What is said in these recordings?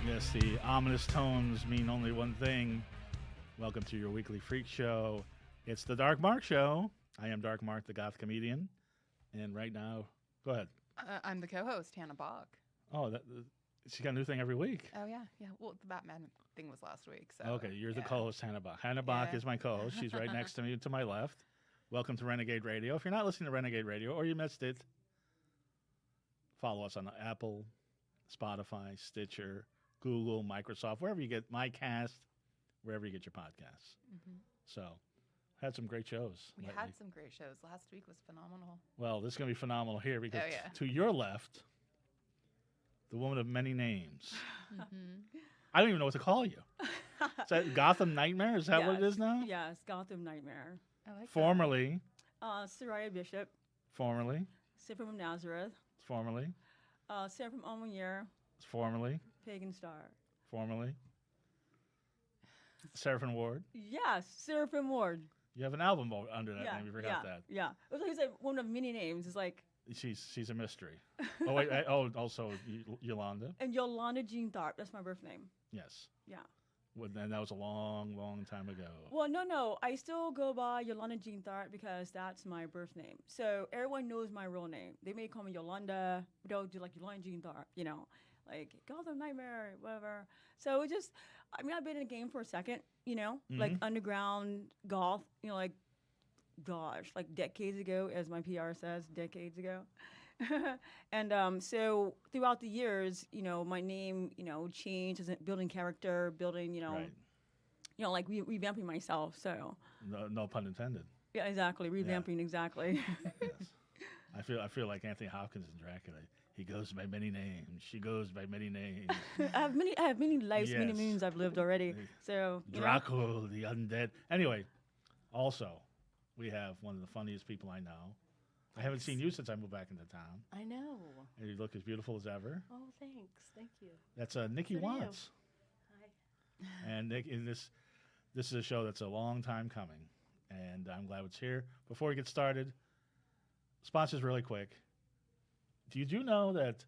Yes, the ominous tones mean only one thing. Welcome to your weekly freak show. It's the Dark Mark Show. I am Dark Mark, the goth comedian. And right now, go ahead. I'm the co-host, Hannah Bach. Oh, she got a new thing every week. Oh, yeah. Well, the Batman thing was last week. So Okay, you're the yeah. co-host, Hannah Bach. Hannah Bach is my co-host. She's right next to me to my left. Welcome to Renegade Radio. If you're not listening to Renegade Radio or you missed it, follow us on Apple, Spotify, Stitcher, Google, Microsoft, wherever you get MyCast, wherever you get your podcasts. Mm-hmm. So, had some great shows. We lately. had some great shows. Last week was phenomenal. Well, this is going to be phenomenal here because Oh, yeah. to your left, the woman of many names. Mm-hmm. I don't even know what to call you. Is that Gothem Nightmare? Is that what it is now? Yes, Gothem Nightmare. I like Formerly, Sariah Bishop, formerly, Seraphim of Nazareth, formerly, Seraphim of formerly, Pagan Star. formerly. Seraphim Ward. Yes, Seraphim Ward. You have an album under that yeah, name. You forgot yeah, that. Yeah. It was like one of many names. It's like. She's a mystery. Oh wait. Also Yolanda. And Yolanda Jean Tharp. That's my birth name. Yes. Yeah. And that was a long, long time ago. Well, no. I still go by Yolanda Jean Tharp because that's my birth name. So everyone knows my real name. They may call me Yolanda, but they'll do like Yolanda Jean Tharp, like Gothem Nightmare, whatever. So it just, I've been in the game for a second, like underground goth, like, gosh, like decades ago, as my PR says, decades ago. And so throughout the years, my name, changed as building character, building, Right. Like revamping myself. So No pun intended. yeah, exactly, revamping exactly. Yes. I feel like Anthony Hopkins in Dracula. He goes by many names. She goes by many names. I have many lives, many Yes. moons I've lived already. So Dracula, the undead. Anyway, also, we have one of the funniest people I know. I haven't seen you since I moved back into town. I know. And you look as beautiful as ever. Oh, thanks. Thank you. That's Nikki So do you. Watts. Hi. And Nick, this is a show that's a long time coming, and I'm glad it's here. Before we get started, sponsors really quick. Do you know that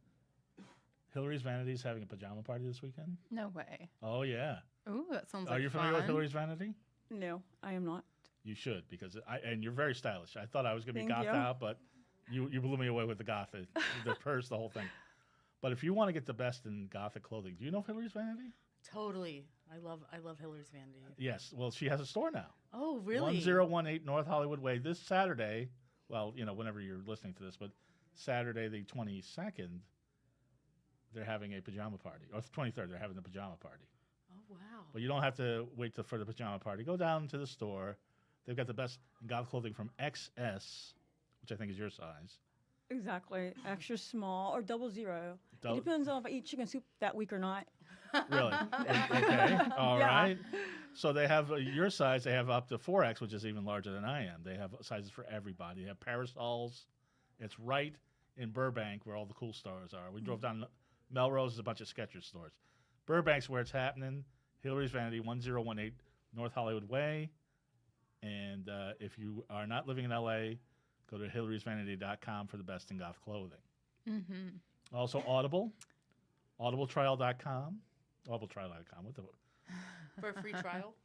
Hillary's Vanity is having a pajama party this weekend? No way. Oh yeah. Ooh, that sounds Are like you familiar with fun. Hillary's Vanity? no, I am not. You should, because and you're very stylish. I thought I was going to be Thank gothed you. out, but you blew me away with the gothic, the purse, the whole thing. But if you want to get the best in gothic clothing, do you know Hillary's Vanity? Totally. I love Hillary's Vanity. Yes. Well, she has a store now. Oh, really? 1018 North Hollywood Way. This Saturday, well, whenever you're listening to this, but Saturday the 22nd, they're having a pajama party. Or the 23rd, they're having a pajama party. Oh, wow. But you don't have to wait for the pajama party. Go down to the store. They've got the best goth clothing from XS, which I think is your size. Exactly. Extra small or 00. Dou- It depends on if I eat chicken soup that week or not. Really? Okay. All Yeah. right. So they have your size. They have up to 4X, which is even larger than I am. They have sizes for everybody. They have parasols. It's right in Burbank where all the cool stores are. We drove down Melrose. There's a bunch of Skechers stores. Burbank's where it's happening. Hillary's Vanity, 1018 North Hollywood Way. And if you are not living in L.A., go to hillarysvanity.com for the best in goth clothing. Mm-hmm. Also Audible, audibletrial.com. Audibletrial.com. What the? For a free trial?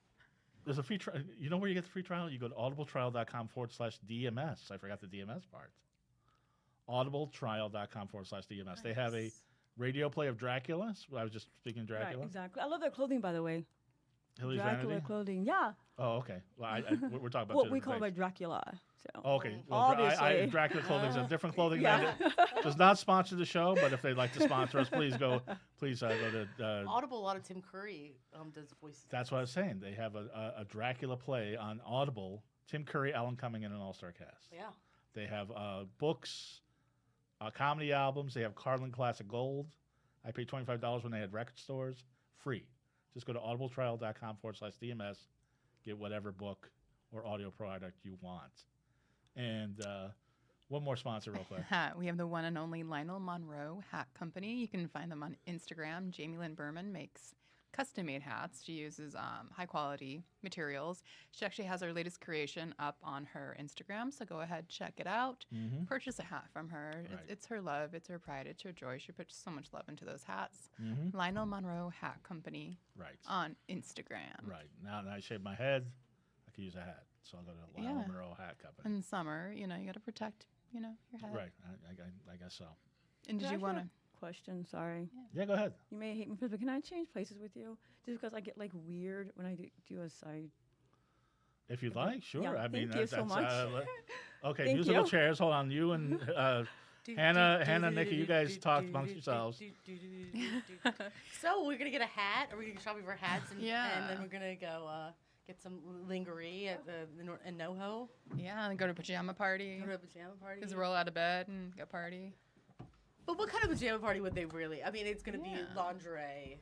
There's a free trial. You know where you get the free trial? You go to audibletrial.com/DMS. I forgot the DMS part. Audibletrial.com/DMS. They have a Nice. radio play of Dracula. I was just speaking of Dracula. Right, exactly. I love their clothing, by the way. Hillary's Dracula Vanity. clothing. Yeah. Oh, okay. Well, we're talking about What two we different call by things. Dracula. So. Oh, okay. Well, Obviously. Dracula clothing is a different clothing. Yeah. That does not sponsor the show, but if they'd like to sponsor us, please go to. Audible, a lot of Tim Curry does voices. That's what I was saying. They have a Dracula play on Audible. Tim Curry, Alan Cumming, and an all-star cast. Yeah. They have books, comedy albums. They have Carlin Classic Gold. I paid $25 when they had record stores. Free. Just go to audibletrial.com/DMS. Get whatever book or audio product you want. And one more sponsor real quick. We have the one and only Lionel Monroe Hat Company. You can find them on Instagram. Jamie Lynn Berman makes custom-made hats. She uses high-quality materials. She actually has her latest creation up on her Instagram, so go ahead, check it out. Mm-hmm. Purchase a hat from her. Right. It's her love, it's her pride, it's her joy. She puts so much love into those hats. Mm-hmm. Lionel Monroe Hat Company Right. on Instagram. Right. Now that I shave my head, I could use a hat. So I'll go to Lionel Monroe Hat Company. In the summer, you know, you got to protect, you know, your head. Right. I guess so. And did Can I you ask want to? a question? Sorry. Yeah, go ahead. You may hate me for this, but can I change places with you? Just because I get like weird when I do a side. If you'd like, sure. Yeah, I mean, thank you so much. Okay, Thank musical you. chairs. Hold on. You and Hannah, Nikki, you guys talk amongst yourselves. So we're gonna get a hat. Are we gonna go shopping for hats? And Yeah. then we're gonna go get some lingerie at in NoHo. Yeah, and go to a pajama party. Go to a pajama party. Just roll out of bed and go party. But what kind of pajama party would they really? I mean, it's gonna be Yeah. lingerie.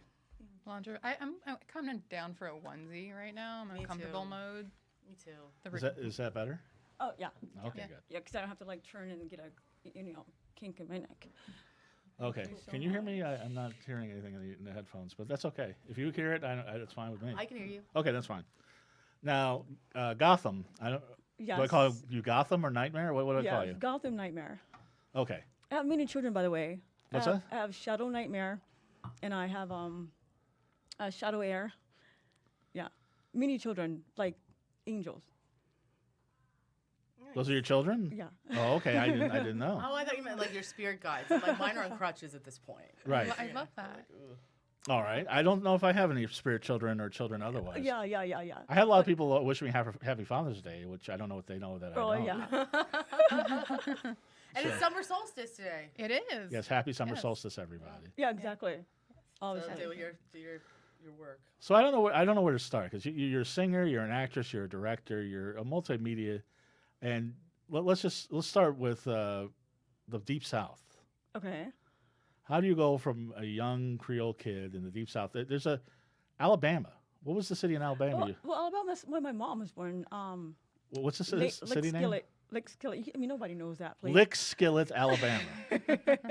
Lingerie. I'm kind of down for a onesie right now. I'm in Me comfortable too. mode. Me too. Is that better? Oh yeah, Okay, Yeah. good. yeah, because I don't have to like turn and get a kink in my neck. Okay. you so Can you hear much. me? I'm not hearing anything in the headphones, but that's okay. If you hear it, it's fine with me. I can hear you. Okay, that's fine. Now, Gotham. Yes. Do I call you Gotham or Nightmare? What do I call you? Gotham Nightmare. Okay. I have many children, by the way. What's I have Shadow Nightmare, and I have Shadow Air. Yeah, many children, like angels. Those are your children? Yeah. Oh, okay. I didn't know. Oh, I thought you meant like your spirit guides. Like mine are on crutches at this point. Right. I love that. All right. I don't know if I have any spirit children or children otherwise. Yeah. I had a lot of people wish me happy Father's Day, which I don't know what they know that I Oh don't. yeah. And it's summer solstice today. It is. Yes, happy summer Yes. solstice, everybody. Yeah. Exactly. All the So time. do your work. So I don't know where to start because you're a singer, you're an actress, you're a director, you're a multimedia, and let's start with the Deep South. Okay. How do you go from a young Creole kid in the Deep South? There's Alabama. What was the city in Alabama? Well, Alabama's where my mom was born. What's the Lick city name? Skillet. Lick Skillet. I mean, nobody knows that place. Lick Skillet, Alabama. That's what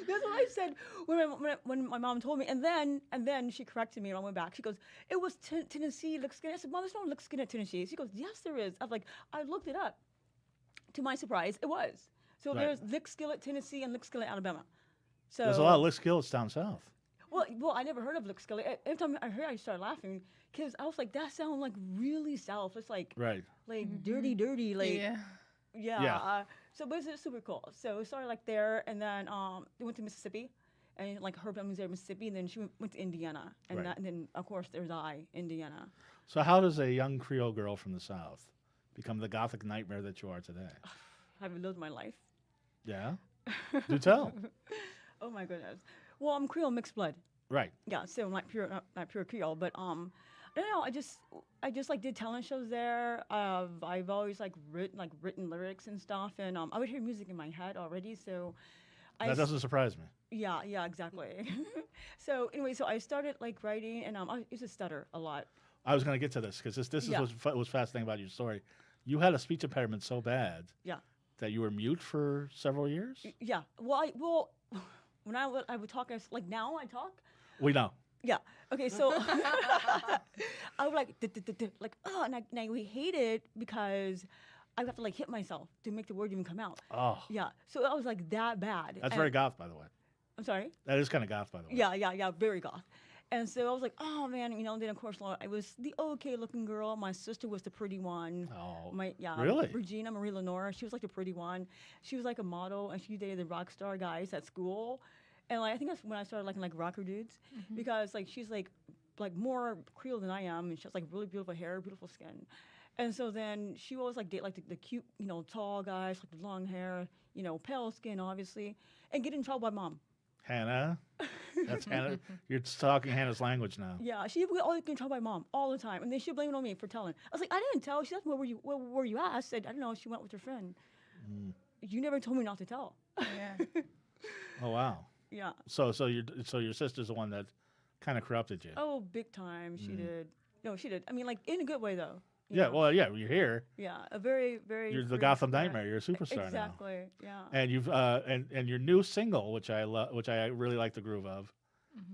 I said when my mom told me, and then she corrected me and I went back. She goes, "It was Tennessee, Lick Skillet." I said, "Mom, there's no Lick Skillet, Tennessee." She goes, "Yes, there is." I was like, I looked it up. To my surprise, it was. So Right. there's Lick Skillet, Tennessee, and Lick Skillet, Alabama. So There's a lot of Lick Skillets down south. well, I never heard of Lick Skillet. Every time I heard, I started laughing because I was like, that sounds like really south. It's like Right. dirty, like. Yeah. Yeah. Yeah. So, but it's super cool. So, we started like there, and then we went to Mississippi, and like her family's there in Mississippi, and then she went to Indiana, and, Right. and then of course there's Indiana. So how does a young Creole girl from the south become the Gothic nightmare that you are today? I've lived my life. Yeah. Do tell. Oh my goodness. Well, I'm Creole mixed blood. Right. Yeah, so I'm not pure Creole, but I don't know. I just like did talent shows there. I've always like written lyrics and stuff, and I would hear music in my head already. So That doesn't surprise me. Yeah, exactly. So anyway, so I started like writing, and I used to stutter a lot. I was going to get to this because this is Yeah. what was fascinating about your story. You had a speech impairment so bad Yeah. that you were mute for several years? Yeah. Well, when I would talk, like now I talk. We know. Yeah. Okay. So I would like like and I we hate it because I have to like hit myself to make the word even come out. Oh, Yeah. So I was like that bad. that's very goth, by the way. I'm sorry. That is kind of goth, by the way. Yeah. Very goth. And so I was like, oh man, and then of course I was the okay looking girl. My sister was the pretty one. Oh, Really? really? Regina Marie Lenore, she was like the pretty one. She was like a model, and she dated the rock star guys at school. And like I think that's when I started liking like rocker dudes, because like she's like more Creole than I am, and she has like really beautiful hair, beautiful skin. And so then she always like date like the cute, tall guys, like the long hair, pale skin, obviously, and get in trouble by mom. Hannah. That's Hannah. You're talking Hannah's language now. Yeah, she would always get in trouble by mom all the time, and then she'd blame it on me for telling. I was like, I didn't tell. She asked me, where were you at? I said, I don't know. She went with her friend. You never told me not to tell. Yeah. Oh wow. Yeah. So your sister's the one that kind of corrupted you. Oh, big time. She did. No, she did. I mean, like in a good way though. you Yeah. know? Well, yeah. You're here. Yeah, a very, very. You're the very Gotham smart- Nightmare. You're a superstar now. Exactly. Yeah. And you've and your new single, which I really like the groove of,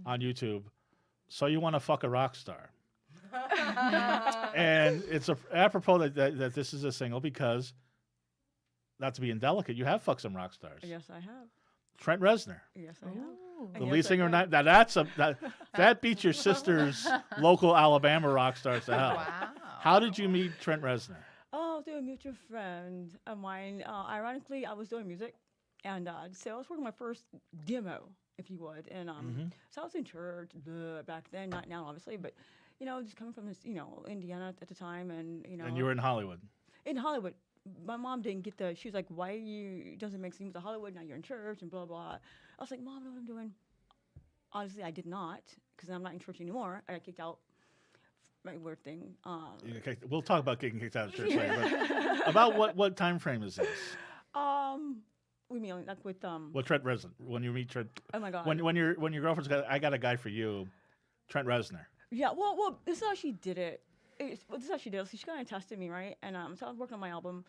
on YouTube, so you want to fuck a rock star. And it's apropos that this is a single because, not to be indelicate, you have fucked some rock stars. Yes, I have. Trent Reznor, Yes, I have. Ooh. And the yes, lead I singer. did. That beats your sister's local Alabama rock stars to hell. Wow. How did you meet Trent Reznor? Oh, through a mutual friend of mine. Ironically, I was doing music, and so I was working my first demo, if you would. And so I was in church back then, not now, obviously, but just coming from this, Indiana at the time, and And you were in Hollywood. in Hollywood. My mom didn't get she was like, why you, doesn't make sense with Hollywood, now you're in church and blah, blah. I was like, Mom, I know what I'm doing. Honestly, I did not, because I'm not in church anymore. I got kicked out, my weird thing. We'll talk about getting kicked out of church later. But about what time frame is this? We mean like with What Trent Reznor? When you meet Trent? oh my God. When your girlfriend's got, I got a guy for you, Trent Reznor. Yeah, well, this is how she did it. This is how she did it. So she kind of tested me, right? And so I was working on my album,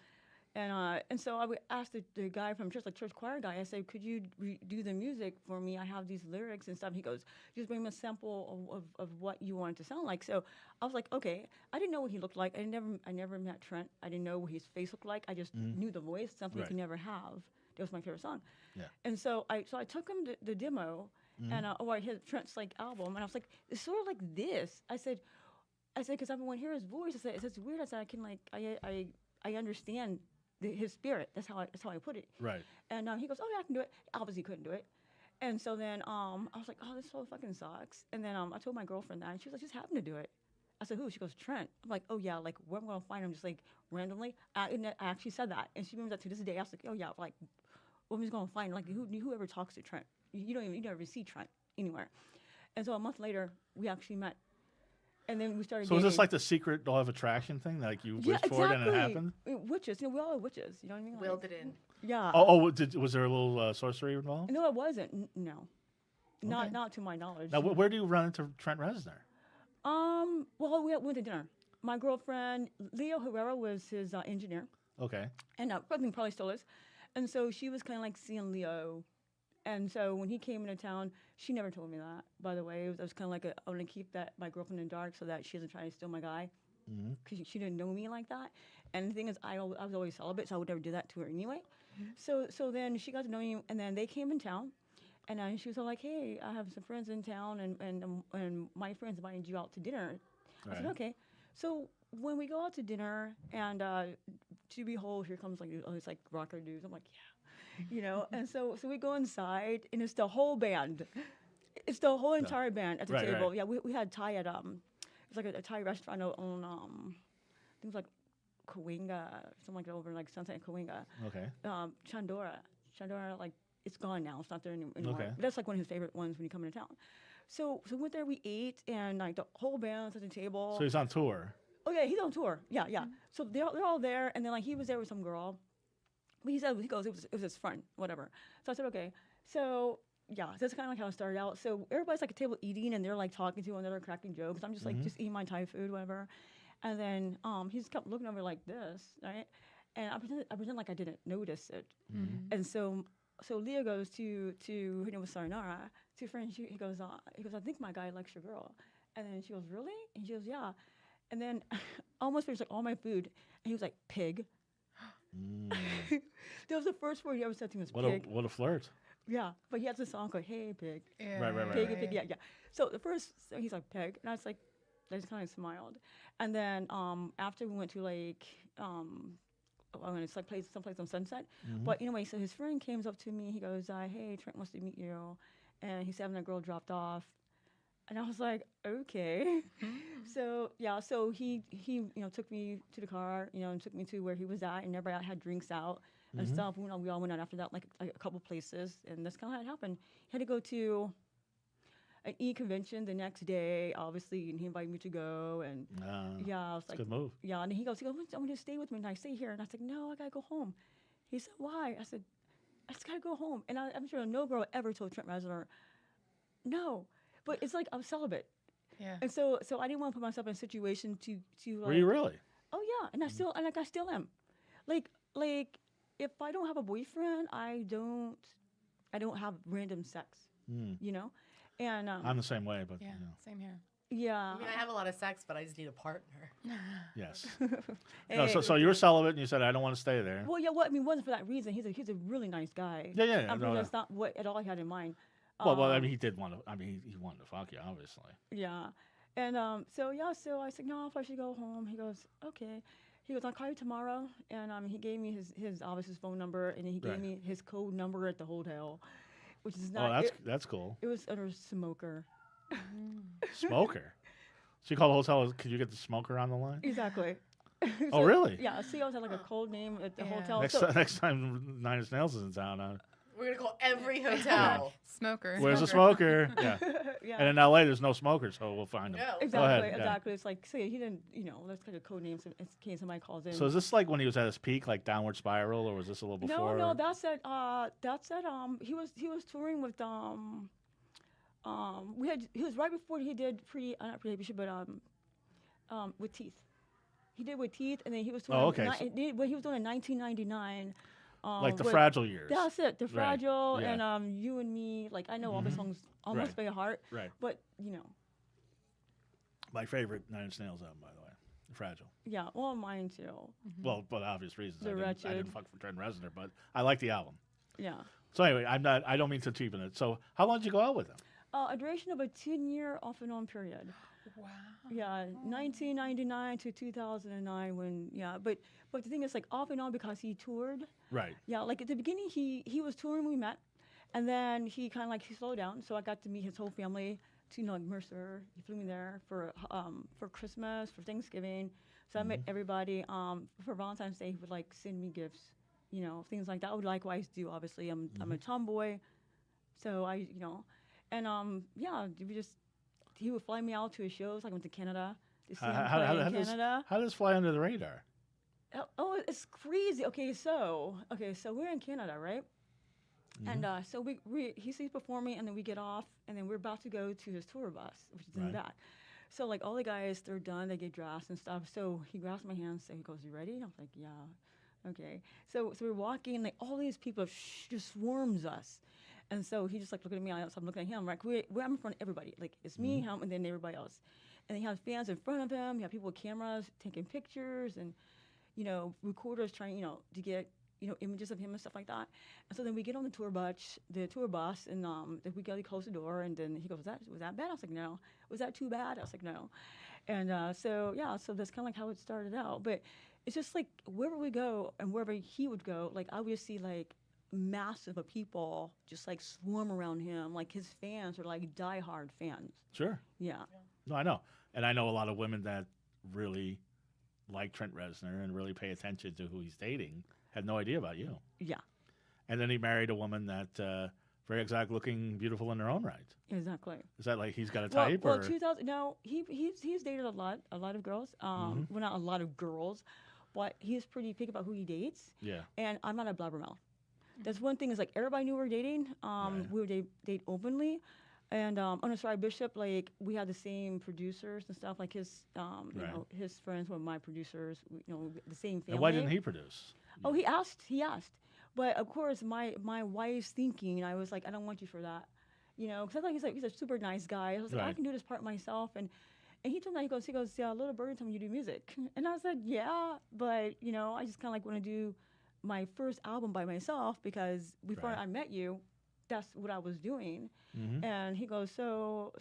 and so I would ask the guy from church, like church choir guy, I said, could you do the music for me? I have these lyrics and stuff. He goes, just bring me a sample of what you want it to sound like. So I was like, okay. I didn't know what he looked like. I never met Trent. I didn't know what his face looked like. I just knew the voice, something you can never have. That was my favorite song. Yeah. And so I took him the demo, and I heard Trent's like album, and I was like, it's sort of like this. I said, because I've been wanting to hear his voice. I said, it's weird. I said, I can I understand his spirit. That's how I put it. Right. And he goes, oh yeah, I can do it. Obviously, couldn't do it. And so then I was like, oh, this so fucking sucks. And then I told my girlfriend that, and she was like, just happened to do it. I said, who? She goes, Trent. I'm like, oh yeah, like where am I gonna find him? Just like randomly. And I actually said that, and she remembers that to this day. I was like, oh yeah, like where am I gonna find? Like whoever talks to Trent, you never even see Trent anywhere. And so a month later, we actually met. And then we started. So is dating. this like the secret law of attraction thing? Like you Yeah, wished for it and it happened? Witches, we all are witches. You know what I mean? Willed it in. Yeah. Was there a little sorcery involved? No, it wasn't. No, Okay. not to my knowledge. Now, where do you run into Trent Reznor? Well, we went to dinner. My girlfriend Leo Herrera was his engineer, Okay. and probably still is. And so she was kind of like seeing Leo. And so when he came into town, she never told me that, by the way. It was kind of like I want to keep my girlfriend in the dark so that she doesn't try to steal my guy. Because she didn't know me like that. And the thing is, I was always celibate, so I would never do that to her anyway. So then she got to know me, and then they came in town. And she was all like, hey, I have some friends in town, and my friends invited you out to dinner. I said, okay. So when we go out to dinner, and to behold, here comes it's like rocker dudes. I'm like, yeah. And so we go inside, and it's the whole band. It's the whole entire band at the table. Right. Yeah, we had Thai at it's like a Thai restaurant on things like Coinga, something like that over like Sunset and Coinga. Okay. Chandora, like it's gone now. It's not there anymore. Okay. But that's like one of his favorite ones when you come into town. So we went there, we ate, and like the whole band's at the table. So he's on tour. Oh yeah, he's on tour. Yeah. So they're all there, and then like he was there with some girl. But he goes, it was his friend, whatever. So I said, okay. So yeah, that's kind of like how it started out. So everybody's like at a table eating, and they're like talking to one another, cracking jokes. I'm just like just eating my Thai food, whatever. And then he just kept looking over like this, right? And I pretend like I didn't notice it. And so Leo goes to her name was Sayonara, to a friend. He goes, I think my guy likes your girl. And then she goes, really? And she goes, yeah. And then I almost finished like all my food, and he was like, pig. That was the first word he ever said to me was pig. What a flirt. Yeah, but he has a song called Hey Pig. Yeah. Right. Pig, yeah. So the first, so he's like pig, and I was like, I just kind of smiled. And then after we went to like, it's like someplace on Sunset. But anyway, so his friend came up to me. He goes, hey, Trent wants to meet you. And he's having that girl dropped off. And I was like, okay. So he took me to the car, and took me to where he was at, and everybody had drinks out and stuff. We all went out after that, like a couple places, and that's kind of how it happened. He had to go to an e-convention the next day, obviously, and he invited me to go, and I was like, good move. Yeah, and he goes, I want you to stay with me, and I stay here, and I said, no, I gotta go home. He said, why? I said, I just gotta go home, and I'm sure no girl ever told Trent Reznor, no. But it's like I'm celibate. Yeah. And so I didn't want to put myself in a situation to like, Were you really? Oh yeah, and I still am. Like if I don't have a boyfriend, I don't have random sex. And I'm the same way, but Yeah, same here. yeah. I mean, I have a lot of sex, but I just need a partner. yes. No, Hey, so you were celibate, and you said I don't want to stay there. well, yeah. What I mean, wasn't for that reason. He's a really nice guy. Yeah. I'm No, that's not what at all I had in mind. well, I mean, he did want to. I mean, he wanted to fuck you, obviously. Yeah. And so I said, no, if I should go home. He goes, okay. He goes, I'll call you tomorrow. And he gave me his obviously his phone number, and then he gave Right. me his code number at the hotel, which is Oh, not. that's cool. It was under smoker. Smoker. So you call the hotel? Could you get the smoker on the line? Exactly. Oh, really? Yeah. See, I always had like a cold name at the Yeah. hotel. Next time Nine Inch Nails is in town, We're gonna call every hotel. Smoker. where's the smoker? Yeah. yeah. And in LA, there's no smoker, so we'll find him. No. Exactly. Go ahead, yeah. Exactly. It's like, see, he didn't. That's like a code name in case somebody calls in. So is this like when he was at his peak, like Downward Spiral, or was this a little before? No, that's at he was touring with he was right before he did not Pretty Bishop, but with Teeth. He did with Teeth, and then he was touring. Oh, okay. What he was doing in 1999. Like the with- Fragile Years. That's it. The Right, Fragile yeah. and You and Me. Like I know all the songs almost by heart, Right. but My favorite Nine Inch Nails album, by the way. Fragile. yeah, well, mine too. Well, for obvious reasons. The I Wretched. didn't fuck for Trent Reznor, but I like the album. Yeah. So anyway, I don't mean to cheapen it. So how long did you go out with him? A duration of a 10-year off and on period. Wow. Yeah, 1999 to 2009 but the thing is like off and on because he toured. Right. Yeah, like at the beginning he was touring when we met, and then he kind of like he slowed down, so I got to meet his whole family. To like Mercer, he flew me there for Christmas, for Thanksgiving. So I met everybody. For Valentine's Day, he would like send me gifts, things like that. I would likewise do. Obviously, I'm a tomboy, so he would fly me out to his shows. Like I went to Canada to see him play in Canada. How does fly under the radar? Oh, it's crazy. Okay, so we're in Canada, right? And so he sees performing, and then we get off, and then we're about to go to his tour bus, which is in the back. So like all the guys, they're done, they get dressed and stuff. So he grabs my hand, so he goes, "You ready?" And I was like, "Yeah, okay." So we're walking, and like all these people just swarms us, and so he just like looking at me, so I'm looking at him. Like I'm in front of everybody, like it's me, him, and then everybody else. And he has fans in front of him. You have people with cameras taking pictures, and recorders trying, to get images of him and stuff like that. And so then we get on the tour bus, and then we go to close the door, and then he goes, was that bad? I was like, no. Was that too bad? I was like, no. And so that's kind of like how it started out. But it's just like wherever we go and wherever he would go, like I would just see like massive of people just like swarm around him. Like his fans are like diehard fans. Sure. Yeah. No, I know. And I know a lot of women that really like Trent Reznor and really pay attention to who he's dating. Had no idea about you. Yeah. And then he married a woman that very exact looking, beautiful in her own right. Exactly. Is that like he's got a type? Well, or? 2000. No, he's dated a lot of girls. Well, not a lot of girls, but he's pretty picky about who he dates. Yeah. And I'm not a blabbermouth. That's one thing is like everybody knew we were dating. We would date openly. And on Sariah Bishop, like we had the same producers and stuff. Like his, his friends were my producers. The same family. And why didn't he produce? Oh, he asked. But of course, my wife's thinking, I was like, I don't want you for that, because I thought he's a super nice guy. I was like, I can do this part myself, and he told me, he goes, yeah, Little Birdie told me you do music, and I said, yeah, but I just kind of like want to do my first album by myself because before I met you, that's what I was doing, and he goes, so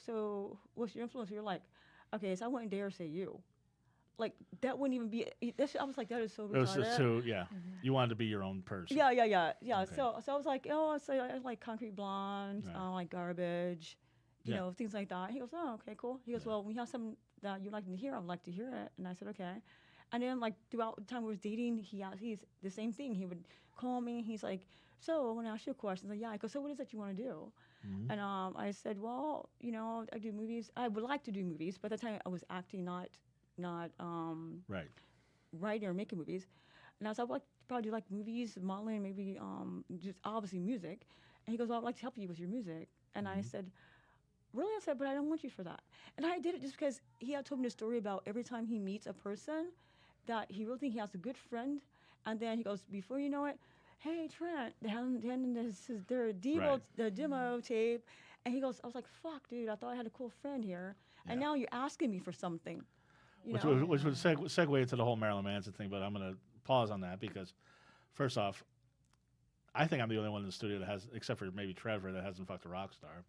what's your influence? You're like, okay, so I wouldn't dare say you. Like that wouldn't even be. I was like, that is so retarded. It was just too, You wanted to be your own person. Yeah. Okay. So I was like, I like Concrete Blonde, I like Garbage, things like that. He goes, oh, okay, cool. He goes, well, when you have something that you like to hear, I'd like to hear it. And I said, okay. And then like throughout the time we were dating, he's the same thing. He would call me. He's like, so I want to ask you a question. I was like, yeah. I go, so what is it you want to do? And I said, well, I do movies. I would like to do movies, but at the time I was acting, not writing or making movies. And I was like, well, I'd probably do like movies, modeling, maybe just obviously music. And he goes, well, I'd like to help you with your music. And I said, really? I said, but I don't want you for that. And I did it just because he had told me the story about every time he meets a person that he really thinks he has a good friend. And then he goes, before you know it, hey, Trent, they had their demo tape. And he goes, I was like, fuck, dude, I thought I had a cool friend here. And Yeah. now you're asking me for something. Which would segue into the whole Marilyn Manson thing, but I'm going to pause on that because, first off, I think I'm the only one in the studio that has, except for maybe Trevor, that hasn't fucked a rock star.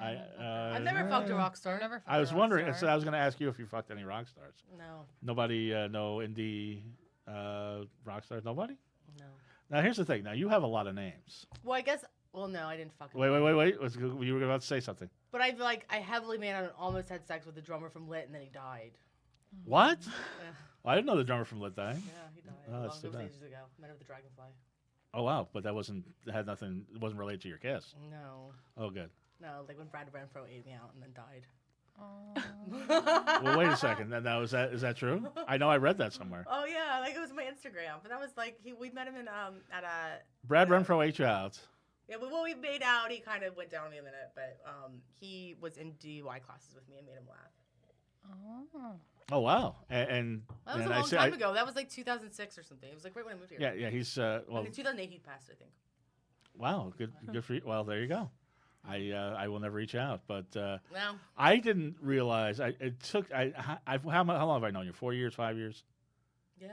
I've never fucked a rock star. I was wondering, so I was going to ask you if you fucked any rock stars. No. Nobody, no indie rock stars? Nobody? No. Now, here's the thing. Now, you have a lot of names. Well, I guess. Well, no, I didn't fuck. Wait. You were about to say something. But I heavily made out and almost had sex with the drummer from Lit, and then he died. What? Yeah, Well, I didn't know the drummer from Lit died. yeah, he died. Oh, that's too bad. Ages ago. Met him with the Dragonfly. Oh, wow. But that had nothing, it wasn't related to your kiss. No. Oh, good. No, like when Brad Renfro ate me out and then died. Well, wait a second. Now, is that true? I know I read that somewhere. Oh yeah, like it was my Instagram, but that was like we met him in at a. Brad Renfro ate you out. Yeah, well, we made out. He kind of went down on me a minute, but he was in DUI classes with me and made him laugh. Oh, wow. And That was a long time ago. That was like 2006 or something. It was like right when I moved here. Yeah, he's well. In 2008 he passed, I think. Wow, good for you. Well, there you go. I will never reach out, but No. I didn't realize it took. How long have I known you? 4 years, 5 years? Yeah.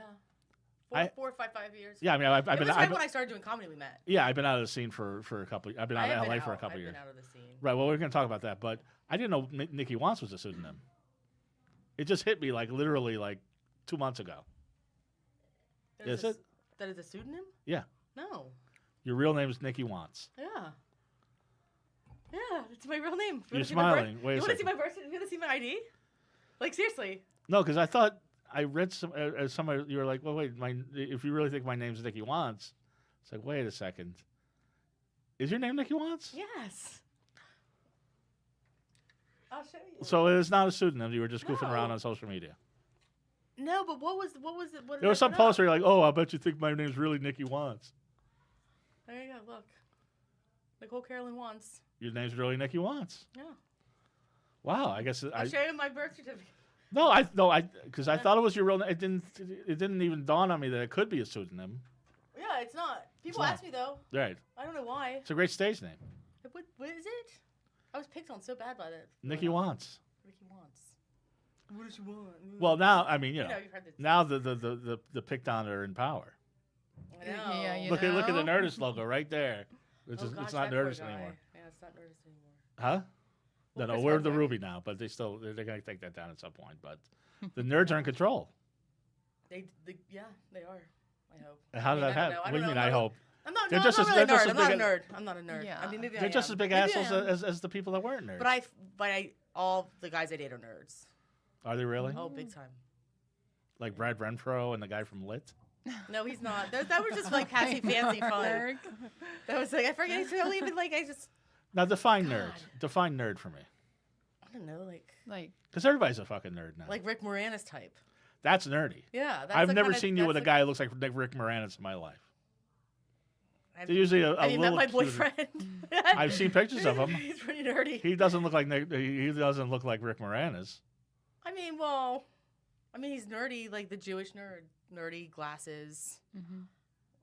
I- 4 or 5 years. Yeah, I mean, I've It been. was right when I started doing comedy. We met. Yeah, I've been out of the scene for a couple. I've been out of LA for a couple I've years. been out of the scene. Right. Well, we're going to talk about that, but I didn't know Nikki Wants was a pseudonym. It just hit me like literally like 2 months ago. Is it? That is a pseudonym? Yeah. No. Your real name is Nikki Wants. Yeah. Yeah, it's my real name. You're smiling. Wait a You want to see second. my birth? You want to see my ID? Like seriously? No, because I thought I read somewhere you were like, well, wait, if you really think my name's Nikki Wants, it's like, wait a second. Is your name Nikki Wants? Yes. I'll show you. So it's not a pseudonym. You were just goofing No. around on social media. No, but what was it? What did There was I some put post up? where you're like, oh, I bet you think my name's really Nikki Wants. There you go. Look, Nicole Carolyn Wants. Your name's really Nikki Wants. Yeah. Wow, I guess I'll show you my birth certificate. because I thought it was your real name. It didn't even dawn on me that it could be a pseudonym. Yeah, it's not. People not. ask me though. Right. I don't know why. It's a great stage name. What is it? I was picked on so bad by that. Nikki Wants. Nikki Wants. What does she want? Well, now I mean, you You know, know, you've heard this. now the picked on are in power. I know. Yeah, you Look at the know? Nerdist logo right there. It's, Oh, it's gosh, not that poor Nerdist guy. anymore. Yeah, it's not Nerdist anymore. Huh? Well, No, Chris we're the Hardwick. Ruby now, but they're gonna take that down at some point. But the nerds are in control. Yeah, they are. I hope. How did that happen? What do you mean? I hope I'm not. They're No, just I'm as- not really a they're just nerd. as I'm not a big nerd. I'm not a nerd. Yeah. I mean, maybe they're I just am. as big Maybe I assholes am. as the people that weren't nerds. But all the guys I date are nerds. Are they really? Oh, big time. Like Brad Renfro and the guy from Lit? No, he's not. That was just like Cassie fancy fun. Berg. That was like I forget. He's really even like I just. Now define God. nerd. Define nerd for me. I don't know, Like, Because everybody's a fucking nerd now. like Rick Moranis type. That's nerdy. Yeah, that's I've the never kinda- seen you with a that's guy who looks like Rick Moranis in my life. I've- They're usually a Have you met little my cuter. boyfriend? I've seen pictures of him. He's pretty nerdy. He doesn't look like he doesn't look like Rick Moranis. I mean, he's nerdy, like the Jewish nerd, nerdy glasses. mhm.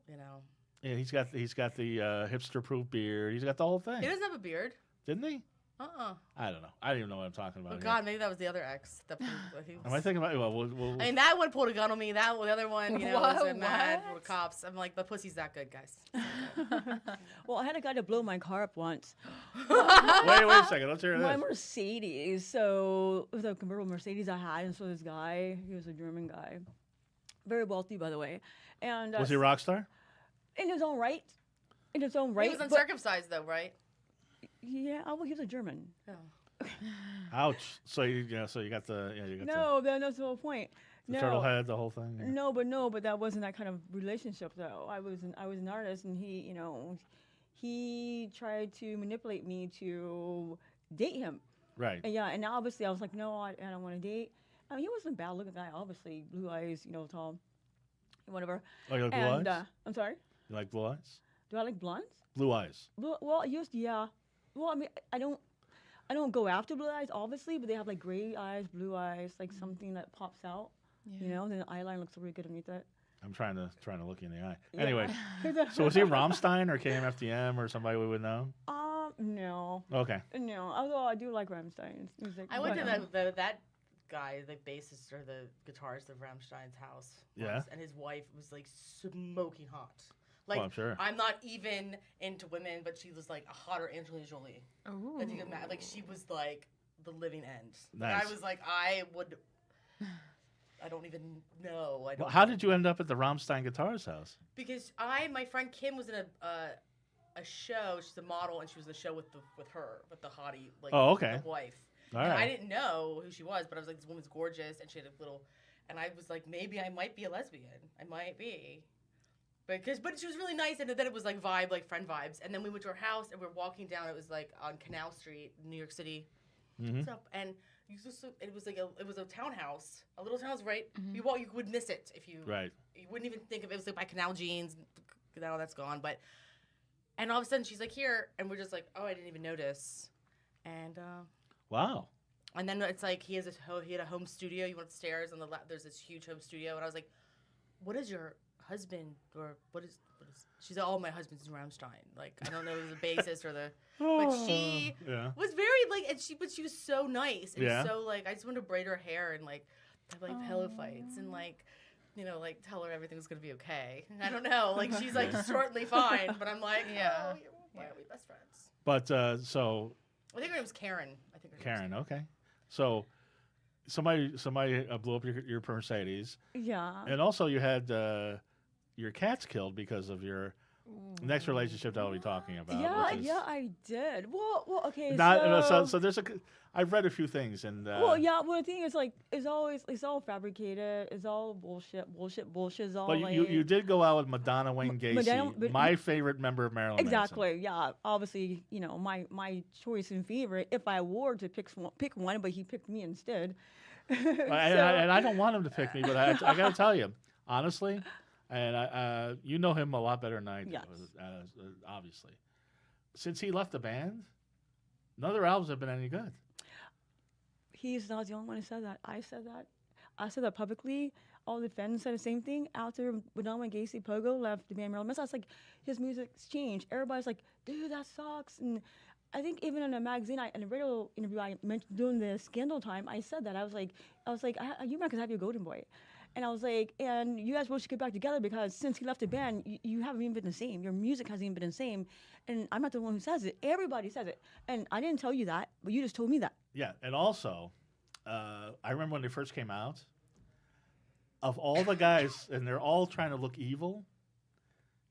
You know, Yeah, he's got the hipster-proof beard. He's got the whole thing. he doesn't have a beard. Didn't he? Uh-uh. I don't know. I don't even know what I'm talking about. Oh here. God, maybe that was the other ex. Am I thinking about? Well, we'll I mean, that one pulled a gun on me. The other one, you know, was What? mad What? with cops. I'm like, the pussy's that good, guys. Well, I had a guy to blow my car up once. wait a second. Let's hear My this. Mercedes. So it was a convertible Mercedes I had, and so this guy, he was a German guy, very wealthy, by the way, and Was he a rock star? in his own right. In his own right. He was but- uncircumcised, though, right? yeah, well, he was a German. Oh. Ouch. So you got the No, that's the whole point. the No. turtle head, the whole thing. Yeah. No, but that wasn't that kind of relationship though. I was an artist, and he tried to manipulate me to date him. Right. And yeah, and obviously I was like, no, I don't want to date. I mean, he wasn't a bad looking guy, obviously, blue eyes, tall, whatever. Oh, you like blue And eyes? I'm sorry, You like blue eyes? do I like blondes? Blue eyes. Well, yeah. Well, I mean, I don't go after blue eyes, obviously, but they have like gray eyes, blue eyes, like something that pops out. Yeah. Then the eyeliner looks really good underneath it. I'm trying to look you in the eye. Yeah. Anyway, so was he Rammstein or KMFDM or somebody we would know? No. Okay. No. Although I do like Rammstein's music. I went to but, that guy, the bassist or the guitarist of Rammstein's house. Yeah. Once, and his wife was like smoking hot. Oh, Like I'm sure. I'm not even into women, but she was like a hotter Angelina Jolie. Ooh. If you can imagine, like she was like the living end. Nice. And I was like, I don't even know. I don't Well, how did you end up at the Rammstein guitarist house? Because my friend Kim was in a show. She's a model, and she was in the show with the hottie, like Oh, okay. the wife. All And right. I didn't know who she was, but I was like, this woman's gorgeous, and she had a little, and I was like, maybe I might be a lesbian. I might be. But she was really nice, and then it was like vibe, like friend vibes. And then we went to her house, and we were walking down. It was like on Canal Street, New York City. Mhm. So, and it was like it was a townhouse, a little townhouse, right? Mhm. You would miss it if you Right. You wouldn't even think of it. It was like by Canal Jeans. Now that's gone, and all of a sudden she's like here, and we're just like, oh, I didn't even notice, and Wow. and then it's like he had a home studio. You went upstairs, and there's this huge home studio, and I was like, what is your husband or what is? She's like, oh, my husband's in Rammstein. Like I don't know the bassist or the. But she Yeah. was very like, but she was so nice and Yeah. so like I just wanted to braid her hair and like have like pillow fights and like. Like tell her everything's gonna be okay. I don't know. Like she's like shortly fine, but I'm like, Yeah. oh, why are we best friends? But so I think her name was Karen. I think her name Karen, okay. So somebody blew up your Mercedes, yeah. and also you had your cats killed because of your next relationship that I'll be talking about. Yeah, which is yeah, I did. Well, okay. so there's I've read a few things and well, yeah. Well, the thing is, like, it's all fabricated. It's all bullshit. It's all but like. you did go out with Madonna Wayne Gacy, Madonna- my favorite member of Marilyn Manson. Exactly. Yeah. Obviously, my choice and favorite. If I were to pick one, but he picked me instead. And I don't want him to pick me, but I got to tell you, honestly, and you know him a lot better than I do, Yes. obviously. Since he left the band, none of their albums have been any good. He's not the only one who said that. I said that. I said that publicly. All the fans said the same thing. After Madonna Gacy Pogo left the band Marilyn Manson, I was like, his music's changed. Everybody's like, dude, that sucks. And I think even in a magazine, in a radio interview I mentioned during the Scandal time, I said that. I was like, you might have your golden boy. And I was like, and you guys should get back together because since he left the band, you haven't even been the same. Your music hasn't even been the same. And I'm not the one who says it. Everybody says it. And I didn't tell you that, but you just told me that. Yeah, and also, I remember when they first came out, of all the guys, and they're all trying to look evil,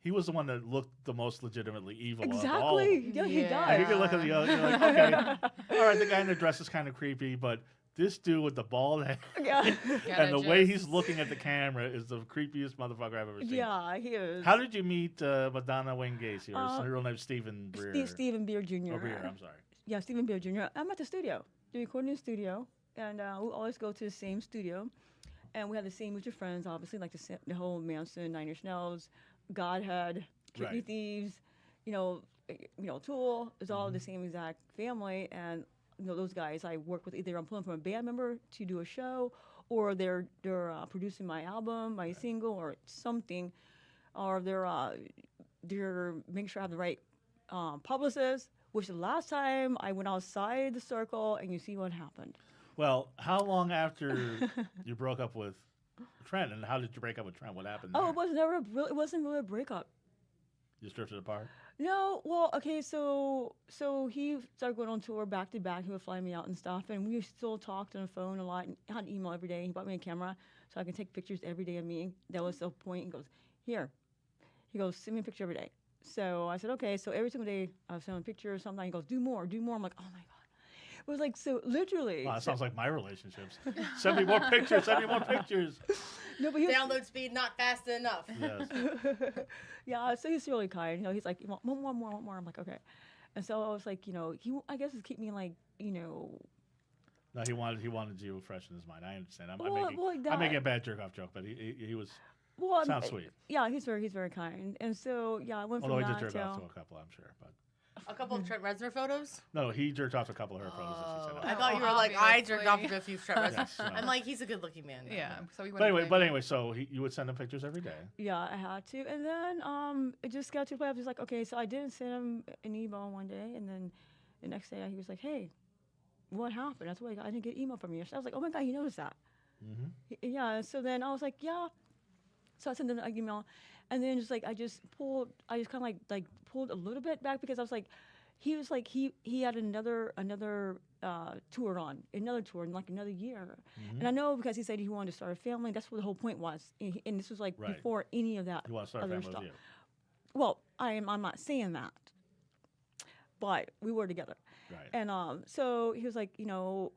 he was the one that looked the most legitimately evil of all of them. Exactly. Yeah, he Yeah. does. And you can look at the other, you're like, okay, all right, the guy in the dress is kind of creepy, but this dude with the bald head Yeah. and the way he's just- looking at the camera is the creepiest motherfucker I've ever seen. Yeah, he is. How did you meet Madonna Wayne Gacy? Or is her real name Stephen Breer? Stephen Beer Jr. Oh, Breer, I'm sorry. Yeah, Stephen Beer Jr. I'm at the studio. They're recording in the studio, and we always go to the same studio. And we have the same mutual friends, obviously, like the whole Manson, Nine Inch Nails, Godhead, Kidney Right. Thieves, Tool. It's all the same exact family. And those guys I work with, either I'm pulling from a band member to do a show, or they're producing my album, my single, or something, or they're making sure I have the right publicist. Which the last time I went outside the circle, and you see what happened. Well, how long after you broke up with Trent, and how did you break up with Trent? What happened there? Oh, it wasn't really a breakup. You just drifted apart? No, well, okay, so he started going on tour back to back. He would fly me out and stuff, and we still talked on the phone a lot. And had an email every day. He bought me a camera so I can take pictures every day of me. That was the point. He goes, here. He goes, send me a picture every day. So I said, okay. So every single day I was sending a picture or something. He goes, do more. I'm like, oh my God. It was like, so literally. Wow, that sounds like my relationships. Send me more pictures. No, but he was, Download speed not fast enough. Yes. yeah, so he's really kind. He's like, want more. I'm like, okay. And so I was like, I guess it's keep me like, No, he wanted you fresh in his mind. I understand. I'm that- making a bad jerk off joke, but he was Well, sounds sweet. Yeah, he's very kind. And so yeah, I went Although from he that did jerk to off to a couple, I'm sure. But A couple of Trent Reznor photos? No, he jerked off a couple of her photos that she sent I out. thought you were like, I jerked off Obviously. to a few Trent Reznor. Yes, no. I'm like, he's a good looking man. Yeah. So we But wouldn't anyway, so you would send him pictures every day. Yeah, I had to. And then it just got to the point I was just like, okay, so I didn't send him an email one day, and then the next day he was like, hey, what happened? That's why I didn't get email from you. So I was like, oh my God, you noticed that? Mm-hmm. Yeah. So then I was like, yeah. So I sent him an email, and then just like I just kind of like pulled a little bit back because I was like, he was like he had another tour in like another year, and I know because he said he wanted to start a family. That's what the whole point was, and this was like Right. before any of that You want to start a other family stuff. with you. Well, I'm not saying that, but we were together. Right. And so he was like, he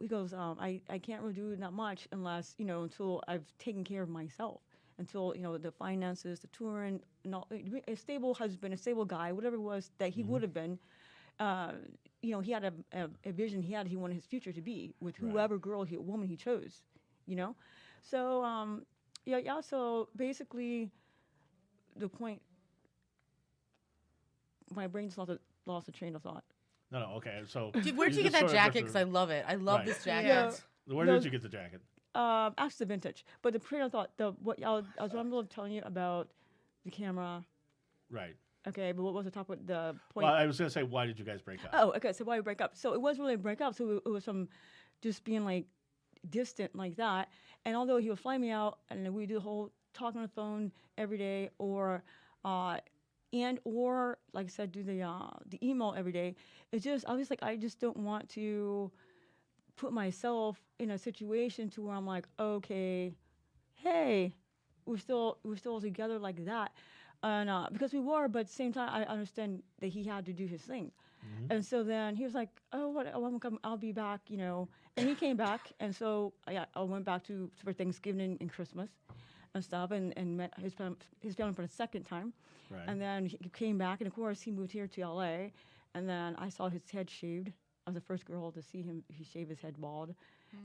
goes, I can't really do that much unless, until I've taken care of myself, until, the finances, the touring, and all, a stable husband, a stable guy, whatever it was that he would have been. He had a vision he wanted his future to be with whoever woman he chose, So, so basically the point, my brain just lost the train of thought. No, okay. So, Dude, where'd you get just that sort of jacket? Because I different- love it. I love Right. this jacket. Yeah. Where did you get the jacket? Actually, the vintage. But the train of thought, I was telling you about the camera. Right. Okay, but what was the top of the point? Well, I was going to say, why did you guys break up? Oh, okay. So why we break up? So it wasn't really a break up. So it was some just being like distant like that. And although he would fly me out, and then we do the whole talk on the phone every day, or like I said, do the email every day. It's just I was like I just don't want to put myself in a situation to where I'm like, okay, hey, we're still together like that. And because we were, but at the same time, I understand that he had to do his thing. And so then he was like, oh, what? I'll be back, And he came back. And so I went back for Thanksgiving and Christmas and stuff and met his family for the second time. Right. And then he came back. And, of course, he moved here to L.A. And then I saw his head shaved. I was the first girl to see him. He shaved his head bald.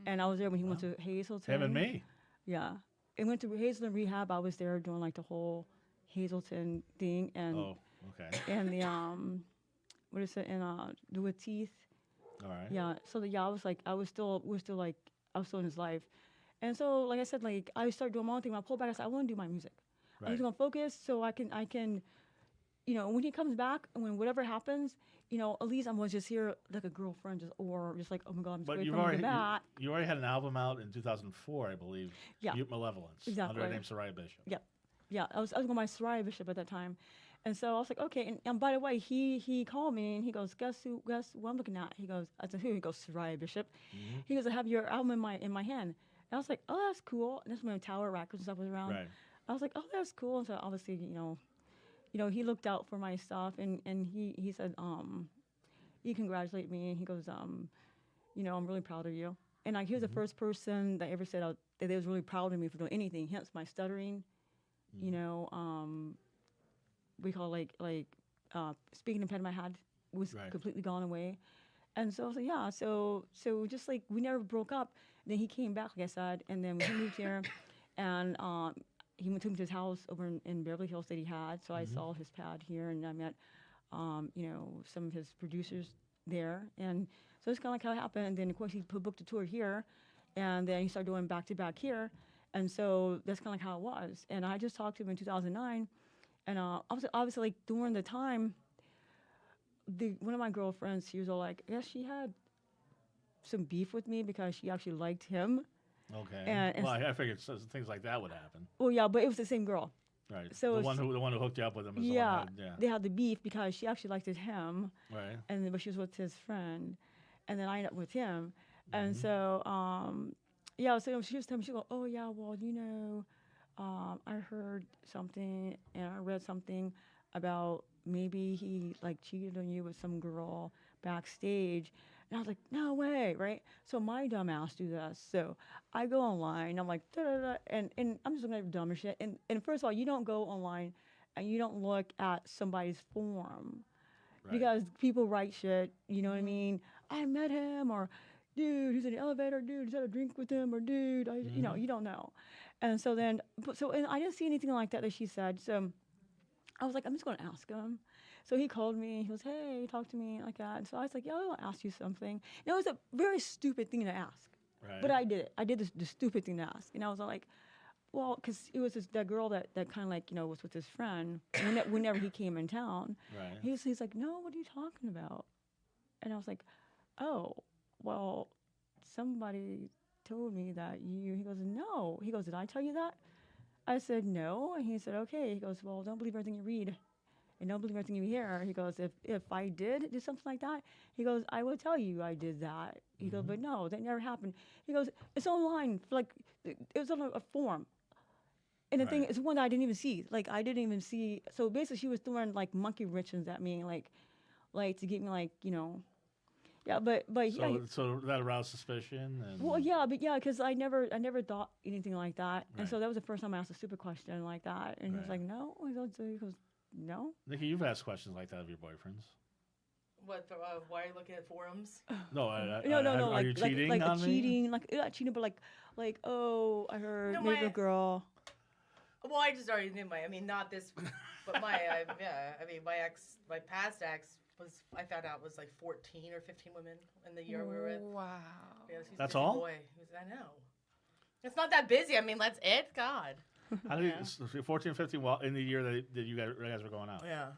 And I was there when he went to Hazleton. Him and me. Yeah. It went to Hazleton Rehab. I was there doing like the whole Hazleton thing and Oh, okay. and the what is it and with teeth. All right. Yeah. So I was like I was still in his life. And so like I said, like I started doing my own thing. When I pulled back, I said I want to do my music. I'm Right. just gonna focus so I can when he comes back and when whatever happens, at least I'm just here like a girlfriend or just like, oh my God, I'm just But waiting you've for him to already come back. you already had an album out in 2004, I believe. Yeah. Mute Malevolence. Exactly. Under the name Sariah Bishop. Yeah, I was going by Sariah Bishop at that time. And so I was like, okay. And by the way, he called me and he goes, guess who I'm looking at? He goes, I said, who? He goes, Sariah Bishop. He goes, I have your album in my hand. And I was like, oh, that's cool. And this was when Tower Records and stuff was around. Right. I was like, oh, that's cool. And so obviously, he looked out for my stuff and he said, he congratulated me and he goes, I'm really proud of you. And like he was the first person that ever said that they was really proud of me for doing anything, hence my stuttering. We call speaking impediment I had was Right. completely gone away. And so I was like, yeah, so just like we never broke up. Then he came back, like I said, and then we moved here and he took me to his house over in Beverly Hills that he had. So I saw his pad here and I met some of his producers there. And so it's kind of like how it happened. And then of course he booked a tour here and then he started doing back to back here. And so that's kind of like how it was. And I just talked to him in 2009. And obviously, like, during the time, one of my girlfriends, she was all like, yeah, she had some beef with me because she actually liked him. Okay. And Well, I figured things like that would happen. Well, yeah, but it was the same girl. Right. So the it's- one who hooked you up with him is Yeah, the one they had the beef because she actually liked him. Right. But she was with his friend. And then I ended up with him. And so, so she was telling me, she go, oh, yeah, well, I heard something and I read something about maybe he like cheated on you with some girl backstage. And I was like, no way, right? So my dumb ass do this. So I go online, I'm like, da-da-da, and I'm just looking at dumb as shit. And first of all, you don't go online and you don't look at somebody's forum Right. because people write shit, you know what I mean? I met him, or dude, he's in the elevator, dude, he's had a drink with him, or dude, you don't know. And so then, and I didn't see anything like that she said. So I was like, I'm just going to ask him. So he called me. He goes, "Hey, talk to me," like that. And so I was like, "Yeah, I want to ask you something." And it was a very stupid thing to ask, Right. but I did it. I did the stupid thing to ask, and I was like, "Well, because it was that girl that kind of like was with his friend whenever he came in town." Right. He's like, "No, what are you talking about?" And I was like, "Oh, well, somebody told me that you." He goes, "No." He goes, "Did I tell you that?" I said, "No." And he said, "Okay." He goes, "Well, don't believe everything you read and don't believe everything you hear." He goes, if I did do something like that, he goes, "I will tell you I did that." He goes, "But no, that never happened." He goes, "It's online. Like, it was on a forum." And the thing Right. is, one that I didn't even see. Like, I didn't even see. So basically, she was throwing like monkey wrenches at me, like to get me like, yeah. But yeah. So that aroused suspicion. And Well, yeah, but yeah, because I never thought anything like that, and so Right. that was the first time I asked a stupid question like that, and he was Right. like, "No," he goes, "No." Nikki, you've asked questions like that of your boyfriends. What? Why are you looking at forums? No, No, are like you cheating like on me? cheating, like not cheating, but like oh, I heard No, maybe my- a girl. Well, I just already knew I mean, not this, but my past ex I found out was like 14 or 15 women in the year we were with. Wow. Yeah, he's a That's busy all? Boy. I know. It's not that busy. I mean, that's it. God. How did Yeah. you, 14, 15, well, in the year that you guys were going out? Yeah.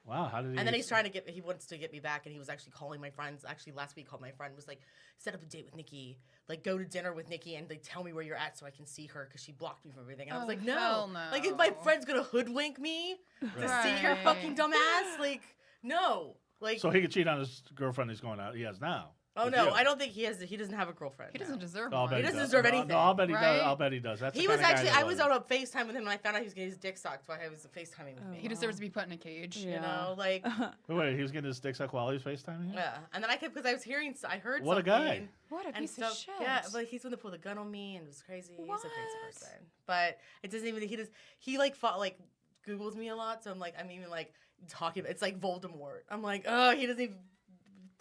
Wow, how did he? And then he wants to get me back, and he was actually calling my friends. Actually, last week called my friend, was like, set up a date with Nikki, like go to dinner with Nikki, and like tell me where you're at so I can see her because she blocked me from everything. And I was Oh, like, no. hell no. Like, if my friend's gonna hoodwink me to see your fucking dumb ass, like, no. Like, So he could cheat on his girlfriend he's going out. He has now. oh with no, you. I don't think he has. He doesn't have a girlfriend. He doesn't now. deserve I'll one. bet He doesn't does. deserve No, anything. No, I'll bet he Right? does. I'll bet he does. That's the He was kind of guy actually. that I was would. on a FaceTime with him, and I found out he was getting his dick sucked while I was FaceTiming with me. He deserves to be put in a cage. Yeah. You know, like, Wait, he was getting his dick sucked while he was FaceTiming you? yeah. And then I kept because I was hearing. I heard. What a something, guy. What a and piece stuff. of shit. Yeah, but he's the one that pulled a gun on me and it was crazy. He's a What? crazy person. But it doesn't even. He like fought like Googles me a lot, so I'm even like talking. It's like Voldemort. I'm like, oh, he doesn't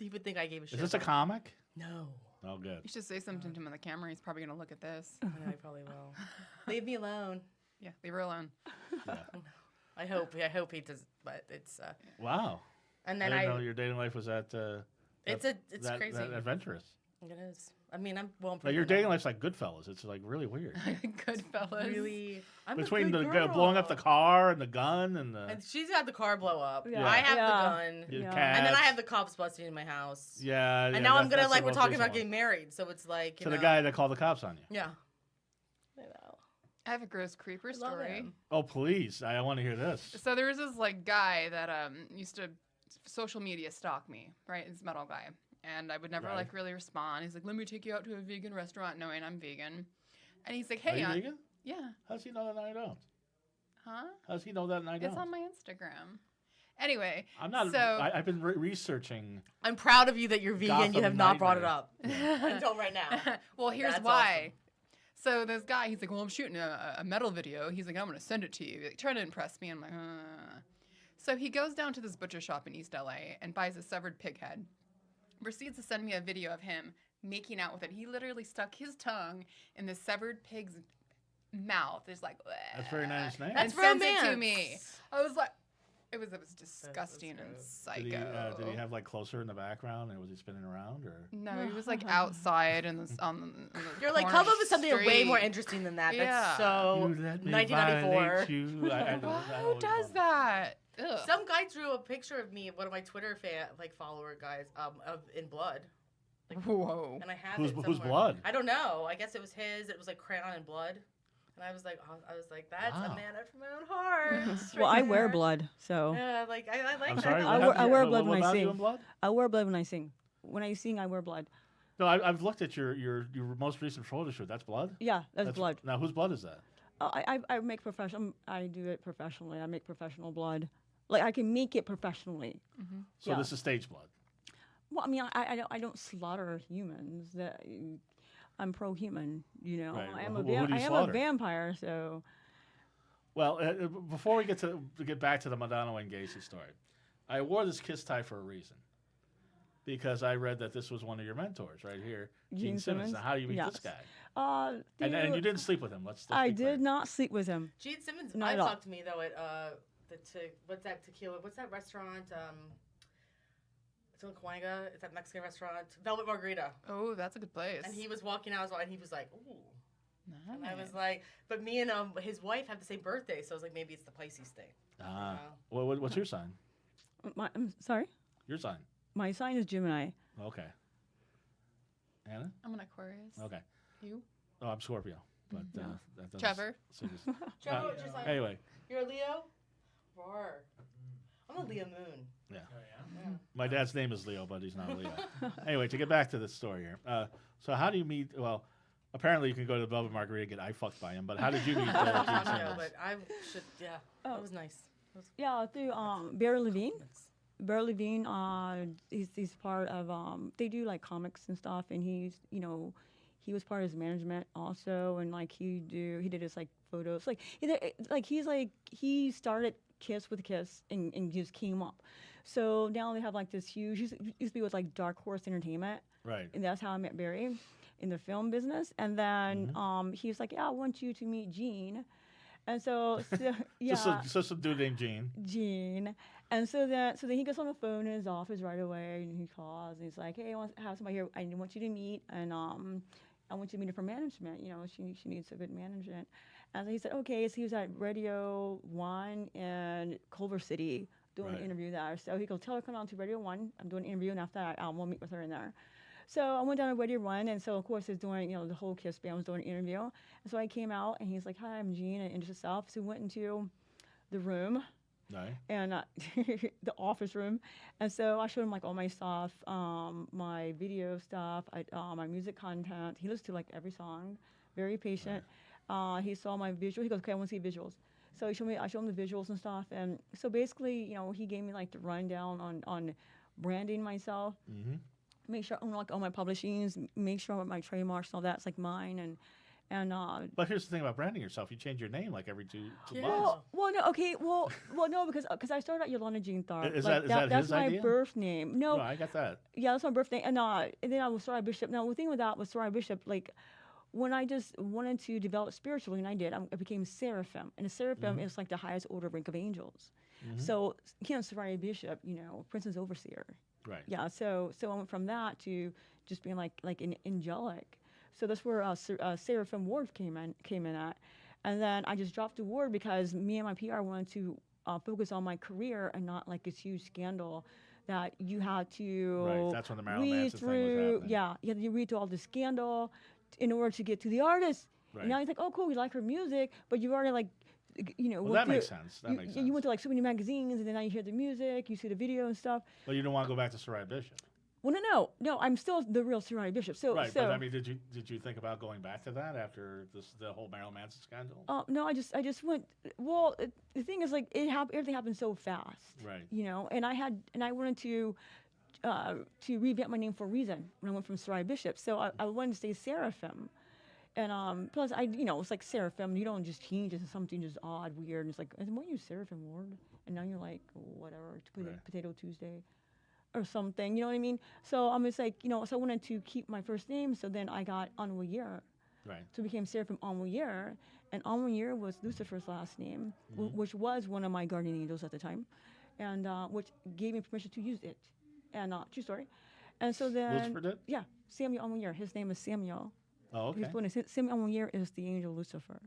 even think I gave a shit. Is this a about comic? him. No. Oh, good. You should say something to him on the camera. He's probably going to look at this. I know I probably will. Leave me alone. Yeah, leave her alone. Yeah. I hope he does, but it's. Wow. And I then didn't know your dating life was that. it's that, crazy. That adventurous. It is. I mean, I'm Like pretty your good now. dating life's like Goodfellas. It's like really weird. Good fellas. Really. I'm Between a the good girl. blowing up the car and the gun and the And she's got the car blow up. Yeah. I have Yeah. the gun. your Yeah. cats. And then I have the cops busting in my house. Yeah. And now I'm gonna that's like the we're most talking recent about one. getting married, so it's like you To know. the guy that called the cops on you. Yeah. I know. I have a gross creeper Love story. him. Oh please, I want to hear this. So there was this like guy that used to social media stalk me, right? This metal guy. And I would never Right. like really respond. He's like, "Let me take you out to a vegan restaurant," knowing I'm vegan. And he's like, Are "Hey, you vegan? yeah, How does he know that and I don't? huh? How does he know that and I don't? It's on my Instagram." Anyway, I'm not. So- I've been researching. I'm proud of you that you're vegan. You Gotham have not brought it Nightmare. up until right now. well, here's That's why. So this guy, he's like, "Well, I'm shooting a metal video." He's like, "I'm gonna send it to you." Like, trying to impress me. I'm like, So he goes down to this butcher shop in East LA and buys a severed pig head. Proceeds to send me a video of him making out with it. He literally stuck his tongue in the severed pig's mouth. It's like, That's very nice name. That's and sends romance. it to me. I was like, it was disgusting and gross. psycho. Did he have like closer in the background and was he spinning around or? No, he was like outside in the You're like, corner come up with something way street. more interesting than that. Yeah. That's so You let me 1994. violate you. I don't Who know what does you that? Ugh. Some guy drew a picture of me, one of my Twitter follower guys, in blood, Whoa. and I have Whose- it whose somewhere. blood? I don't know. I guess it was his. It was like crayon and blood, and I was like, that's Wow. a man after my own heart. Well, I wear there. blood, so Yeah, like I like I'm that. sorry. I what wear- happened? I wear What- blood what when I about you sing. in blood? I wear blood when I sing. When I sing, I wear blood. No, I've looked at your most recent photo shoot. That's blood. Yeah, that's blood. Now whose blood is that? Oh, I make professional. I do it professionally. I make professional blood. Like I can make it professionally. So Yeah. this is stage blood. Well, I mean, I don't slaughter humans. I'm pro-human. You know, Right. I am Who- a who do you I am slaughter? a vampire. So Well, before we get back to the Madonna and Gacy story, I wore this kiss tie for a reason. Because I read that this was one of your mentors right here, Gene Simmons. Now, how do you meet this Yes. guy? And you didn't sleep with him. Let's I be clear. did not sleep with him. Gene Simmons Not I at all. talked to me though at what's that tequila? What's that restaurant? It's in Cahuenga. It's that Mexican restaurant, Velvet Margarita. Oh, that's a good place. And he was walking out, and he was like, "Ooh." Nice. And I was like, but me and his wife have the same birthday, so I was like, maybe it's the Pisces thing. Ah. What's your sign? I'm sorry? Your sign. My sign is Gemini. Okay. Anna? I'm an Aquarius. Okay. You? Oh, I'm Scorpio. But that doesn't Trevor? Trevor, what's your sign? Anyway. You're a Leo? Roar. I'm a Leo moon. Yeah. Oh, yeah? My dad's name is Leo, but he's not a Leo. Anyway, to get back to the story here. So how do you meet? Well, apparently you can go to the Velvet Margarita and get eye fucked by him. But how did you meet? I don't Gene know, Simmons? but I should, yeah. That was nice. Yeah, through Barry Levine. Barry Levine, he's part of, they do like comics and stuff, and he's, he was part of his management also, and like he did his like photos, he started Kiss with Kiss and just came up. So now they have like this huge, used to be with like Dark Horse Entertainment. Right. And that's how I met Barry in the film business. And then he was like, yeah, I want you to meet Gene. And so yeah. Just a dude named Gene. Gene. And so then he gets on the phone in his office right away, and he calls, and he's like, hey, I want to have somebody here I want you to meet, and I want you to meet her for management. She needs a good management. And so he said, okay. So he was at Radio 1 in Culver City doing an interview there. So he goes, tell her to come down to Radio 1. I'm doing an interview, and after that, we'll meet with her in there. So I went down to Radio 1, and so, of course, he's doing, the whole Kiss band was doing an interview. And so I came out, and he's like, hi, I'm Gene, and introduced himself. So we went into the room. Right. And the office room. And so I showed him, like, all my stuff, my video stuff, my music content. He listened to, like, every song, very patient. Right. He saw my visuals. He goes, okay, I want to see visuals. So I showed him the visuals and stuff. And so basically, he gave me, like, the rundown on branding myself. Mm-hmm. Make sure I own, like, all my publishings, make sure my trademarks and all that's, like, mine. And but here's the thing about branding yourself. You change your name like every two months. No, because I started at Yolanda Jean Tharp. Is like, that that's his my idea? birth name. No, I got that. Yeah, that's my birth name. And then I was Sariah Bishop. Now, the thing with that was Sariah Bishop, like, when I just wanted to develop spiritually, and I did, I became Seraphim. And a Seraphim is like the highest order rank of angels. Mm-hmm. So, Sariah Bishop, Princess Overseer. Right. Yeah, so I went from that to just being like an angelic. So that's where Seraphim Ward came in at. And then I just dropped the word because me and my PR wanted to focus on my career and not like this huge scandal that you had to right. That's when the Marilyn read Manson through. thing was happening. Yeah, you had to read through all the scandal in order to get to the artist. Right. And now you think, oh, cool, you like her music, but you've already like, Well, that makes sense. That makes sense. You went to like so many magazines, and then now you hear the music, you see the video and stuff. Well, you don't want to go back to Sariah Bishop. Well, no, I'm still the real Sariah Bishop. So, right, but I mean, did you think about going back to that after the whole Marilyn Manson scandal? No, I just went. Well, the thing is, like, everything happened so fast, right? And I wanted to revamp my name for a reason when I went from Sariah Bishop. So I wanted to say Seraphim, and plus it's like Seraphim. You don't just change it to something just odd, weird. And it's like, weren't you Seraphim Ward? And now you're like whatever, Potato Tuesday. Or something, you know what I mean? So I'm just like, so I wanted to keep my first name, so then I got Envoyer. Right. So it became Seraphim Envoyer, and Envoyer was Lucifer's last name, which was one of my guardian angels at the time, and which gave me permission to use it. And true story. And so then, Lucifer did? Yeah, Samuel Envoyer. His name is Samuel. Oh, okay. Samuel Envoyer is the angel Lucifer.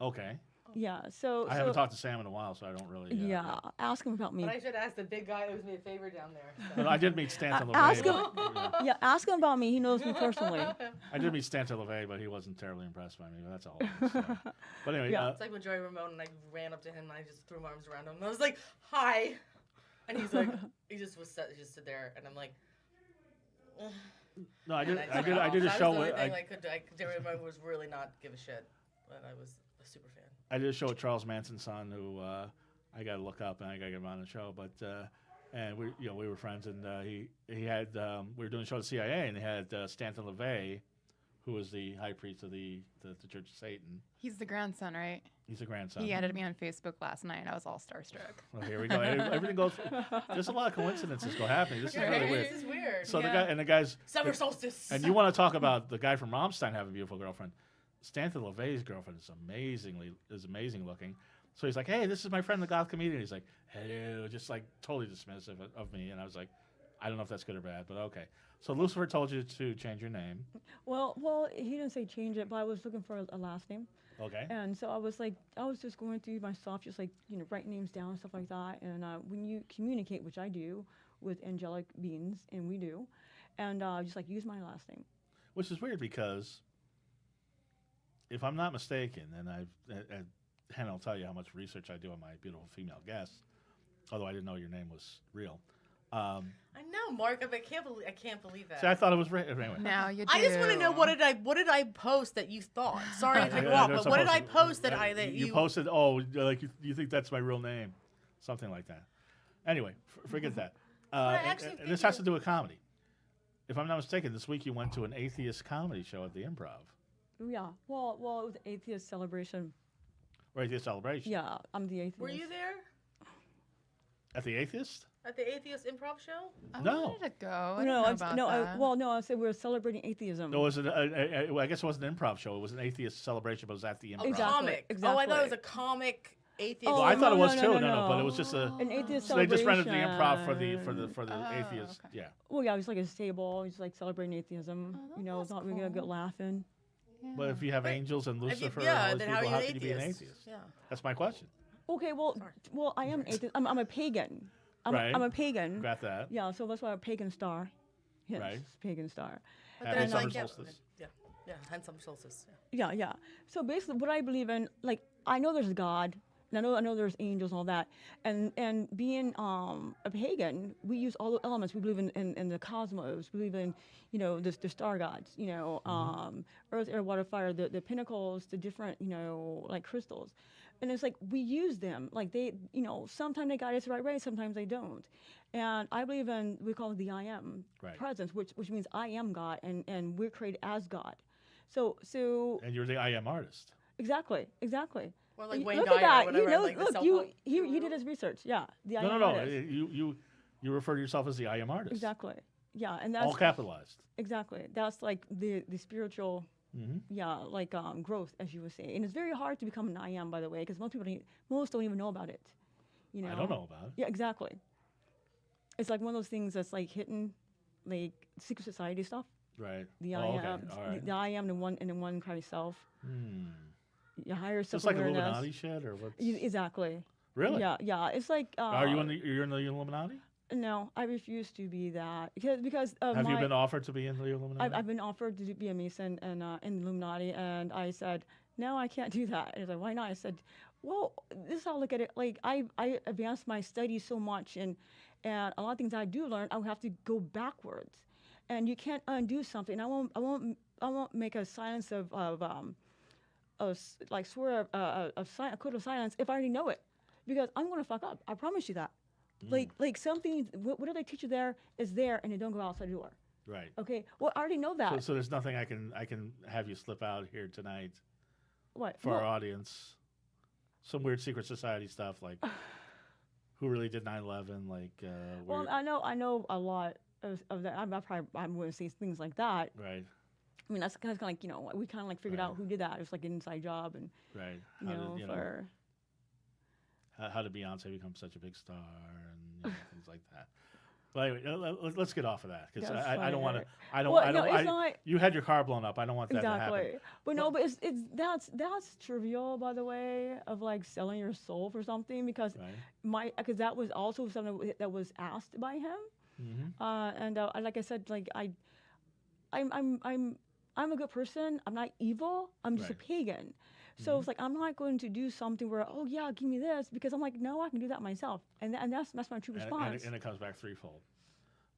Okay. Yeah, so I haven't talked to Sam in a while, so I don't really. Yeah, ask him about me. But I should ask the big guy who owes me a favor down there. So. But I did meet Stanton LaVey. Ask him. Yeah, ask him about me. He knows me personally. I did meet Stanton LaVey, but he wasn't terribly impressed by me. But that's all. So. But anyway, it's like when Joey Ramone and I ran up to him and I just threw my arms around him and I was like, "Hi," and he's like, he just stood there, and I'm like. Ugh. No, I did a show with. Joey Ramone was really not give a shit, but I was a super fan. I did a show with Charles Manson's son, who I got to look up and I got to get him on the show. But and we were friends, and he had we were doing a show at the CIA, and he had Stanton LaVey, who was the high priest of the Church of Satan. He's the grandson, right? He's the grandson. He added me on Facebook last night. I was all starstruck. Well, here we go. Everything goes. There's a lot of coincidences go happening. This is really weird. This is weird. So the guy's summer solstice. And you want to talk about the guy from Rammstein having a beautiful girlfriend? Stanton LaVey's girlfriend is amazing looking. So he's like, hey, this is my friend, the goth comedian. He's like, hello, just like totally dismissive of me. And I was like, I don't know if that's good or bad, but okay. So Lucifer told you to change your name. Well, he didn't say change it, but I was looking for a last name. Okay. And so I was just going through my stuff, just like, write names down and stuff like that. And when you communicate, which I do with angelic beings, and we do, and just like use my last name. Which is weird because if I'm not mistaken, and Hannah will tell you how much research I do on my beautiful female guests, although I didn't know your name was real. I know, Mark. I can't believe that. See, I thought it was real. Anyway. Now you do. I just want to know what did I post that you thought? Sorry to cut you off, but what did I post that you posted? Oh, like you think that's my real name, something like that. Anyway, forget that. This has to do with comedy. If I'm not mistaken, this week you went to an atheist comedy show at the Improv. Yeah. Well, it was an atheist celebration. Or atheist celebration. Yeah, I'm the atheist. Were you there At the atheist? at the atheist improv show? I No. wanted to go. I No, didn't know about that. I said we were celebrating atheism. No, it was I guess it wasn't an improv show. It was an atheist celebration, but it was at the Improv. A Exactly, comic. Oh, I thought it was exactly. a comic atheist. Well, Oh, I thought it no, was no, too. no, No, but it no. was just An atheist So they just rented the celebration. improv for the Oh, atheists. okay. Yeah. Well, yeah, it was like a table. Just like celebrating atheism. Oh, Thought we were gonna get cool. laughing. But if you have But angels and If you- Lucifer yeah, and all these then how are people, you how can you be an atheist? atheist? Yeah. That's my question. Okay, well, Sorry. I am atheist. I'm a pagan. I'm Right. a pagan. Got that. Yeah, so that's why a pagan star. Yes, Right. pagan star. But Happy then, summer like, yeah, solstice. yeah, and summer solstice. Yeah. Yeah. So basically, what I believe in, like, I know there's God, and I know there's angels and all that, and being a pagan, we use all the elements. We believe in the cosmos. We believe in, the star gods. Earth, air, water, fire, the pinnacles, the different, like crystals, and it's like we use them. Like they, sometimes they guide us the right way, sometimes they don't. And I believe in, we call it the I am Right. presence, which means I am God, and we're created as God. So And you're the I am artist. exactly. Or like Y- Wayne look Dyer at that. or whatever. Like the look, self-help he guru. did his research. Yeah, the I No, am no. artist. You refer to yourself as the I am artist. Exactly. Yeah, and that's All capitalized. exactly. That's like the spiritual, growth, as you would say. And it's very hard to become an I am, by the way, because most don't even know about it. I don't know about it. Yeah, exactly. It's like one of those things that's like hidden, like secret society stuff. Right. The Oh, I okay. am, All right. the I am, the one Christ self. Your higher Just like self-awareness. Illuminati shit, or what? Exactly. Really? Yeah. It's like. Are you you're in the Illuminati? No, I refuse to be that because of Have you my. been offered to be in the Illuminati? I've been offered to be a Mason and in the Illuminati, and I said no, I can't do that. And he's like, why not? I said, well, this is how I look at it. Like I advanced my studies so much, and a lot of things I do learn, I would have to go backwards, and you can't undo something. I won't make a silence swear a code of silence if I already know it, because I'm gonna fuck up. I promise you that. Like something, whatever they teach you there is there, and they don't go outside the door. Right. Okay. Well, I already know that. So there's nothing I can have you slip out here tonight What? for our Well, audience. Some weird secret society stuff, like who really did 9/11, like. well, I know a lot of that. I wouldn't say things like that. Right. I mean, that's kind of like we kind of like figured Right. out who did that. It was like an inside job, and Right. for. How did Beyonce become such a big star and things like that. But anyway, let's get off of that because That's I don't want to. fine. I don't. Well, I no, don't. it's not- You had your car blown up. I don't want that to happen. Exactly. But no, but it's that's trivial, by the way, of like selling your soul for something, because Right. because that was also something that was asked by him. Mm-hmm. And like I said, like I'm a good person. I'm not evil. I'm just a Right. pagan. So it's like I'm not going to do something where, oh yeah, give me this, because I'm like, no, I can do that myself, and that's my true response. And it comes back threefold.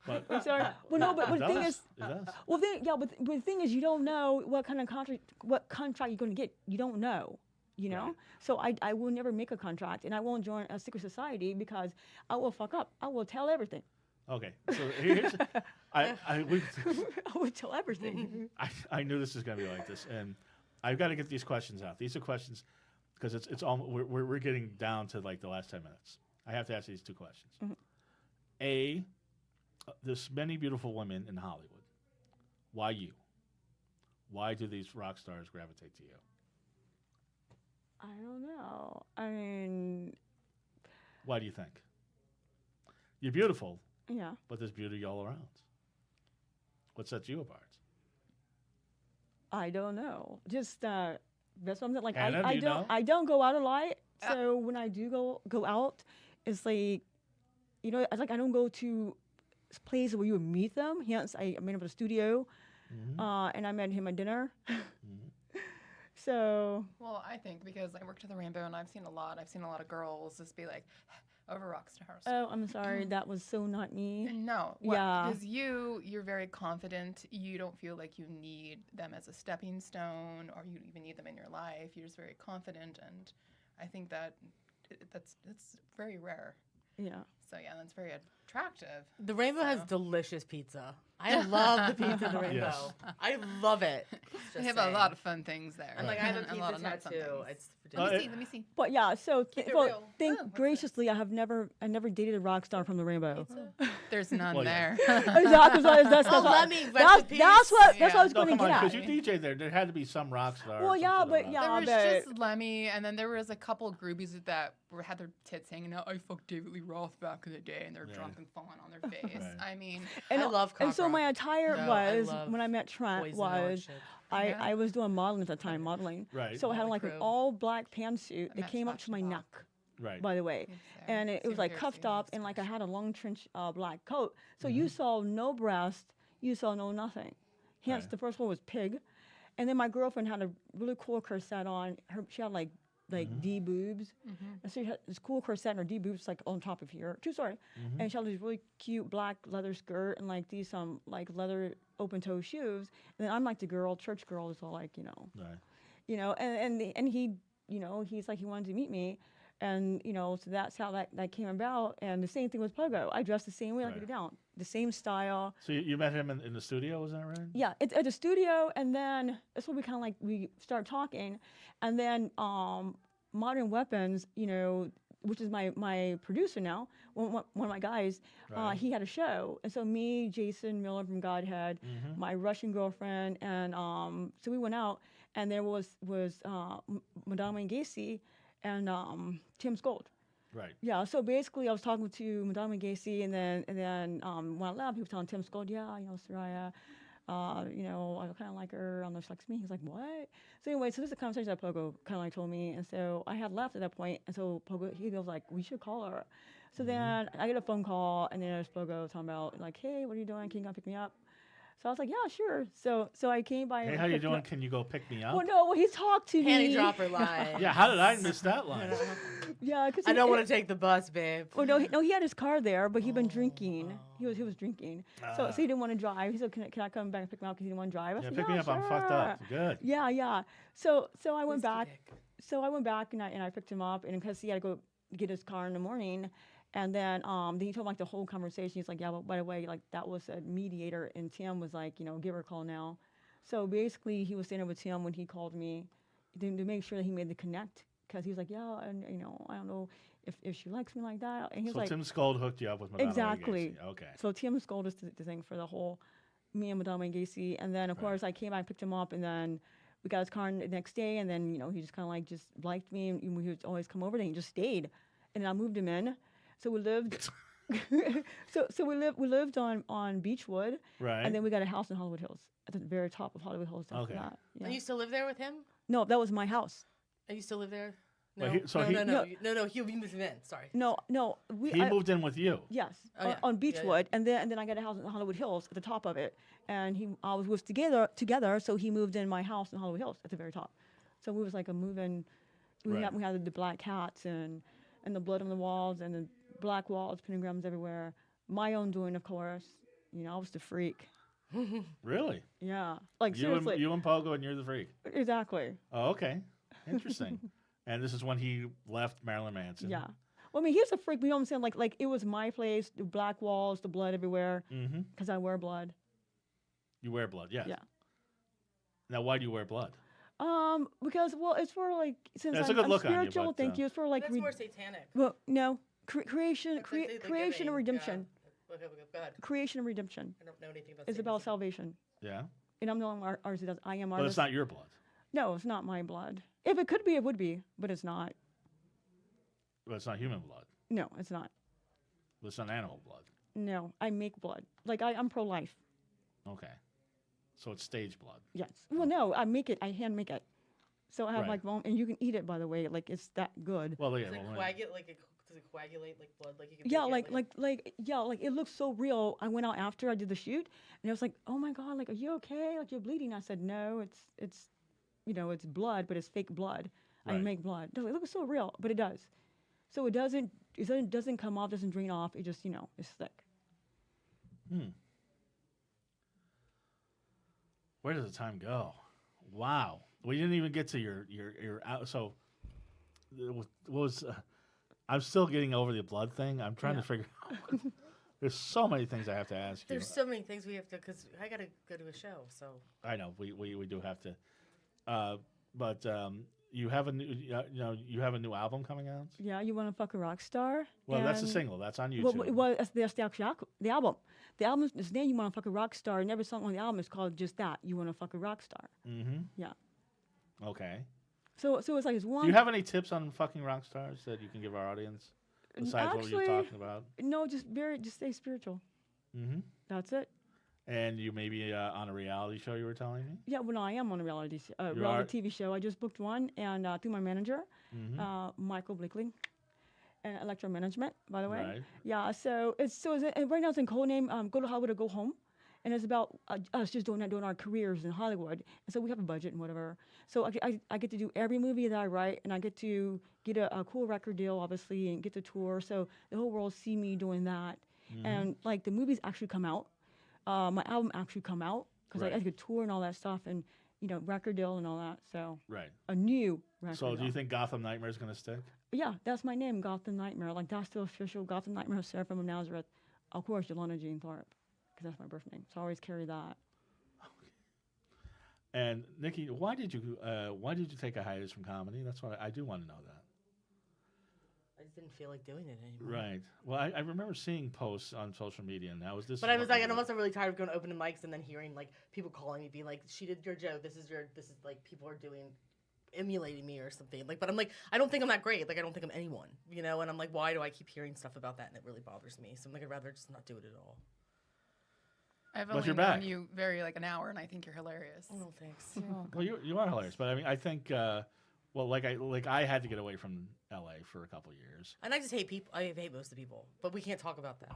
But I'm sorry. Well, no, but it the thing does. is, It does. well, but the thing is, you don't know what kind of contract you're going to get. You don't know, Right. So I will never make a contract, and I won't join a secret society because I will fuck up. I will tell everything. Okay. So here's I I would tell everything. I knew this was going to be like this, and I've got to get these questions out. These are questions because it's all we're getting down to like the last 10 minutes. I have to ask these two questions. A, there's many beautiful women in Hollywood. Why you? Why do these rock stars gravitate to you? I don't know. I mean, Why do you think? You're beautiful, yeah. but there's beauty all around. What sets you apart? I don't know. Just that's something like Hannah, do I you don't know? I don't go out a lot. So when I do go out, it's like, it's like I don't go to places where you would meet them. Hence, I met him at the studio, and I met him at dinner. So Well, I think because I worked at the Rainbow and I've seen a lot of girls just be like, over rock stars. oh, I'm sorry, that was so not me. No, Yeah. because you're very confident. You don't feel like you need them as a stepping stone, or you even need them in your life. You're just very confident, and I think that's very rare. Yeah. So yeah, that's very attractive. The Rainbow has So- delicious pizza. I love the pizza at the Rainbow. Yes. I love it. They have a lot of fun things there. And like I have a And pizza lot of nuts on tattoo. things. It's Let me it- see. Let me see. But yeah, so Keep it well, real. thank Oh, what's graciously, I never dated a rock star from the Rainbow. There's none Well, yeah. there. Exactly. That's Oh, what, let me rest that's, in peace. that's what Yeah. I was No, going come to on, get because at. you DJ there. There had to be some rock star. Well, some yeah, sort of but rock yeah. There was but- just Lemmy, and then there was a couple groupies that had their tits hanging out. I fucked David Lee Roth back in the day, and they're Yeah. drunk and falling on their face. Right. I mean, And I love And so cock my rock. attire No, I was love when I met Trent Poison and all that was shit. Yeah. I was doing modeling at the time, modeling. Right. So I had Motley like an Crue. all black pantsuit I that met came up to my Sebastian neck, Bach. Right. by the way. He's there. And it was Same like here, cuffed same up, and like I mustache. had a long trench black coat. So you saw no breast, you saw no nothing. Hence, Right. the first one was pig. And then my girlfriend had a really cool corset on. She had like D boobs. And so she had this cool corset and her D boobs like on top of here. True story. And she had this really cute black leather skirt and like these like leather open toe shoes. And then I'm like the girl, church girl, is all like, Right. and he, he's like he wanted to meet me. And, so that's how that came about. And the same thing with Pogo. I dressed the same way like I Right. did down. The same style. So you met him in the studio, was that right? Yeah, it's at the studio, and then that's what we start talking, and then Modern Weapons, which is my producer now, one of my guys, Right. he had a show, and so me, Jason Miller from Godhead, my Russian girlfriend, and so we went out, and there was Madame and Gacy, and Tim Skold. Right. Yeah, so basically I was talking to Madame Gacy, and then when I left, he was telling Tim Skold, Sariah, I kind of like her. I don't know if she likes me. He's like, what? So anyway, so this is a conversation that Pogo kind of like told me, and so I had left at that point, and so Pogo, he was like, we should call her. So then I get a phone call, and then there's Pogo talking about like, hey, what are you doing? Can you come pick me up? So I was like, yeah, sure. So I came by. Hey, and how you picked him doing? up. Can you go pick me up? Well, no, he talked to Panty me. dropper line. Yeah, how did I miss that line? Yeah, because I don't want to take the bus, babe. Well, no, he had his car there, but he'd been drinking. He was drinking, so he didn't want to drive. He said, "Can I come back and pick him up?" Because he didn't want to drive. I Yeah, said, pick me up. I'm fucked up. Good. Yeah. So I went Whiskey back. dick. So I went back and I picked him up, and because he had to go get his car in the morning, and then he told me like the whole conversation. He's like, yeah, well, by the way, like that was a mediator, and Tim was like, give her a call now. So basically, he was standing with Tim when he called me to make sure that he made the connect, because he was like, yeah, and I don't know if she likes me like that, and he was So like, Tim Skold hooked you up with Madonna exactly. Gacy. Okay. So Tim Skold is the thing for the whole me and Madame and Gacy, and then of course I came back, picked him up, and then we got his car the next day, and then he just kind of like just liked me, and he would always come over, and he just stayed, and I moved him in, so we lived. so we lived on Beechwood, Right. and then we got a house in Hollywood Hills at the very top of Hollywood Hills. After Okay. that. Yeah. And you still live there with him? No, that was my house. And you still live there? But No, he- so he- no. He moved him in. Sorry. No, he moved in with you. Yes, Oh, yeah. on Yeah, Beechwood, and then I got a house in Hollywood Hills at the top of it, and I was with together, so he moved in my house in Hollywood Hills at the very top. So we was like a moving. Right. We had the black cats and the blood on the walls and the black walls, pentagrams everywhere. My own doing, of course. I was the freak. Really? Yeah, like You seriously. and Pogo, and you're the freak. Exactly. Oh, okay. Interesting. And this is when he left Marilyn Manson. Yeah. Well, I mean, he was a freak. But you know what I'm saying? Like it was my place. The black walls, the blood everywhere. Mm-hmm. Because I wear blood. You wear blood, yes. Yeah. Now, why do you wear blood? Because it's for like since That's a I'm, good I'm look on you, spiritual. but, Thank you. It's for like That's more satanic. well, no, creation, That's like the creation and giving, redemption. yeah. Okay, go ahead. Creation and redemption. I don't know anything about It's about Satanism. salvation, Yeah. and I'm the only artist that does. I am But artist. it's not your blood. No, it's not my blood. If it could be, it would be, but it's not. But it's not human blood. No, it's not. It's not animal blood. No, I make blood. Like I'm pro-life. Okay. So it's stage blood. Yes. Well, no, I make it. I hand make it. So I have Right. like bone, and you can eat it. By the way, like it's that good. Well, yeah. Does it Well, coagulate like does it coagulate like blood? Like you can Yeah, make it, like it looks so real. I went out after I did the shoot, and I was like, "Oh my god, like are you okay? Like you're bleeding." I said, "No, it's, it's blood, but it's fake blood. I Right. make blood. It looks so real, but it does. So it doesn't come off, doesn't drain off. It just is thick. Where does the time go? Wow. We didn't even get to your out. So, what was I'm still getting over the blood thing. I'm trying to figure out. There's so many things I have to ask you. There's so many things we have to because I gotta go to a show. So I know we do have to, but you have a new you have a new album coming out. Yeah, you want to fuck a rock star? Well, that's a And- single. That's on YouTube. Well, that's the actual the album. The album's name, You Want to Fuck a Rock Star, and every song on the album is called just that, You Want to Fuck a Rock Star. Mm-hmm. Yeah. Okay. So it's like it's one. Do you have any tips on fucking rock stars that you can give our audience besides what you're Actually, talking about? No, just stay spiritual. Mm-hmm. That's it. And you may be on a reality show. You were telling me. Yeah, well, no, I am on a reality You are? TV show. I just booked one, and through my manager, Mm-hmm. Michael Blakely, and Electro Management, by the way. Right. Yeah, so and right now it's in code name Go to Hollywood or Go Home, and it's about us just doing our careers in Hollywood. And so we have a budget and whatever. So I get to do every movie that I write, and I get to get a cool record deal, obviously, and get to tour. So the whole world see me doing that, and like the movies actually come out. My album actually come out because Right. I could tour and all that stuff, and record deal and all that. So Right. a new record. So, do deal. you think Gotham Nightmare is going to stick? Yeah, that's my name, Gothem Nightmare. Like that's the official Gothem Nightmare of Seraphim of Nazareth. Of course, Yolanda Jean Thorpe, because that's my birth name. So I always carry that. And Nikki, why did you take a hiatus from comedy? That's what I do want to know that. I just didn't feel like doing it anymore. Right. Well, I remember seeing posts on social media, and that was this. But I was like, and I'm also really tired of going to open mics and then hearing like people calling me, being like, "She did your joke. This is like people are emulating me or something." Like, but I'm like, I don't think I'm that great. Like, I don't think I'm anyone, And I'm like, why do I keep hearing stuff about that? And it really bothers me. So I'm like, I'd rather just not do it at all. I've But only you're known back. you very like an hour, and I think you're hilarious. Oh, thanks. Well, you are hilarious, but I mean, I think, I had to get away from L.A. for a couple years. And I just hate people. I hate most of the people. But we can't talk about that.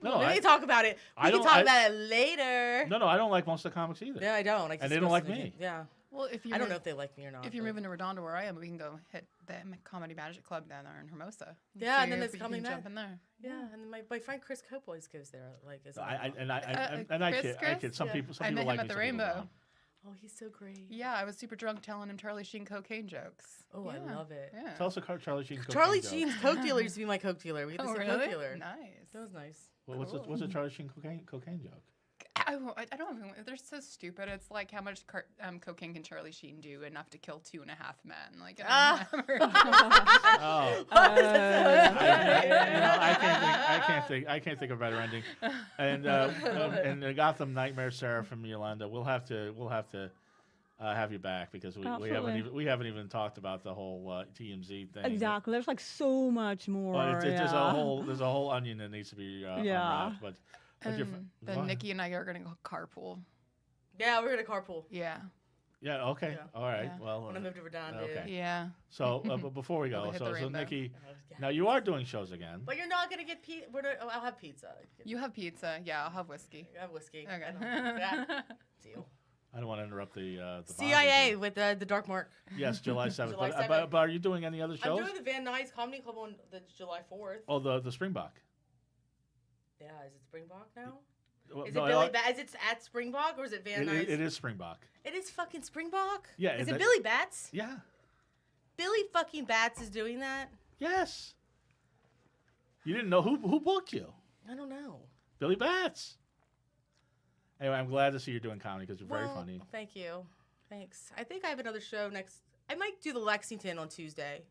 No, we I- can talk about it. I We can don't- talk I- about it later. No, I don't like most of the comics either. Yeah, I don't. And they don't like supposed to- me. Yeah. Well, if you I don't know if they like me or not. if you're but- moving to Redondo where I am, we can go hit the Comedy Magic Club down there in Hermosa. Yeah, See and then if it's you coming can there. jump in there. Yeah, and my friend Chris Cope always goes there. Like, as I Chris? kid. Some Yeah. people I met him like at me, the some people Rainbow. don't. Oh, he's so great. Yeah, I was super drunk telling him Charlie Sheen cocaine jokes. Oh, I Yeah, love it. Yeah. Tell us a Charlie Sheen. Charlie cocaine joke. Sheen's coke dealer used to be my coke dealer. We had the Oh, same really? coke dealer. Nice. That was nice. Well, what's a Charlie Sheen cocaine joke? I don't even. They're so stupid. It's like how much cocaine can Charlie Sheen do enough to kill 2.5 men? Like, I don't Oh. I can't think of a better ending. And the Gotham Nightmare, Seraphim, Yolanda, we'll have to have you back because we Absolutely. haven't even talked about the whole TMZ thing. Exactly. There's like so much more. Well, it's just yeah. there's a whole onion that needs to be Yeah. unwrapped. But you're And then Nikki and I are gonna go carpool. Yeah, we're gonna carpool Yeah. Yeah. Okay. Yeah. All right. Yeah. Well. when I moved to Redondo. Okay. Yeah. So but before we We'll go, hit so the rainbow. Nikki, Yeah. now you are doing shows again. But you're not gonna get pizza. I'll have pizza. You have pizza. Yeah, I'll have whiskey. I have whiskey. Okay. Yeah. Deal. I don't want to interrupt the CIA bonding. with the Dark Mark. Yes, July 7th. July but, 7th. but are you doing any other shows? I'm doing the Van Nuys Comedy Club on the July 4th. Oh, the Springbok. Yeah, is it Springbok now? Well, Is no, it Billy? Is it at Springbok or is it Van Nuys? it is Springbok. It is fucking Springbok. Yeah, Is is it that- Billy Bats? Yeah. Billy fucking Bats is doing that. Yes. You didn't know who booked you? I don't know. Billy Bats. Anyway, I'm glad to see you're doing comedy because you're very Well, funny. Thank you. Thanks. I think I have another show next. I might do the Lexington on Tuesday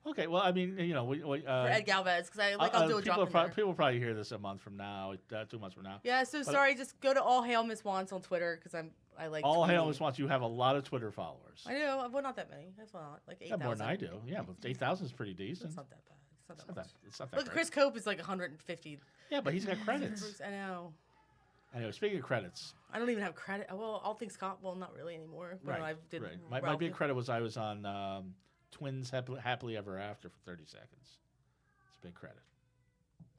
Okay, well, I mean, we for Ed Galvez because I'll do a drop in there. people probably hear this a month from now, 2 months from now. Yeah, so But- sorry. Just go to All Hail Miss Wants on Twitter because I like. All hail tweeting. Miss Wants. You have a lot of Twitter followers. I know. Well, not that many. That's not like 8,000. Yeah, more than I do. Yeah, but 8,000 is pretty decent. It's not that bad. It's not that It's not much. that, it's not that Look, great. Chris Cope is like 150. Yeah, but he's got credits. I know. Anyway, speaking of credits, I don't even have credit. Well, all things well, not really anymore. But right, I did. right. My Ralph- big credit was I was on Twins Happily Ever After for 30 seconds. It's a big credit.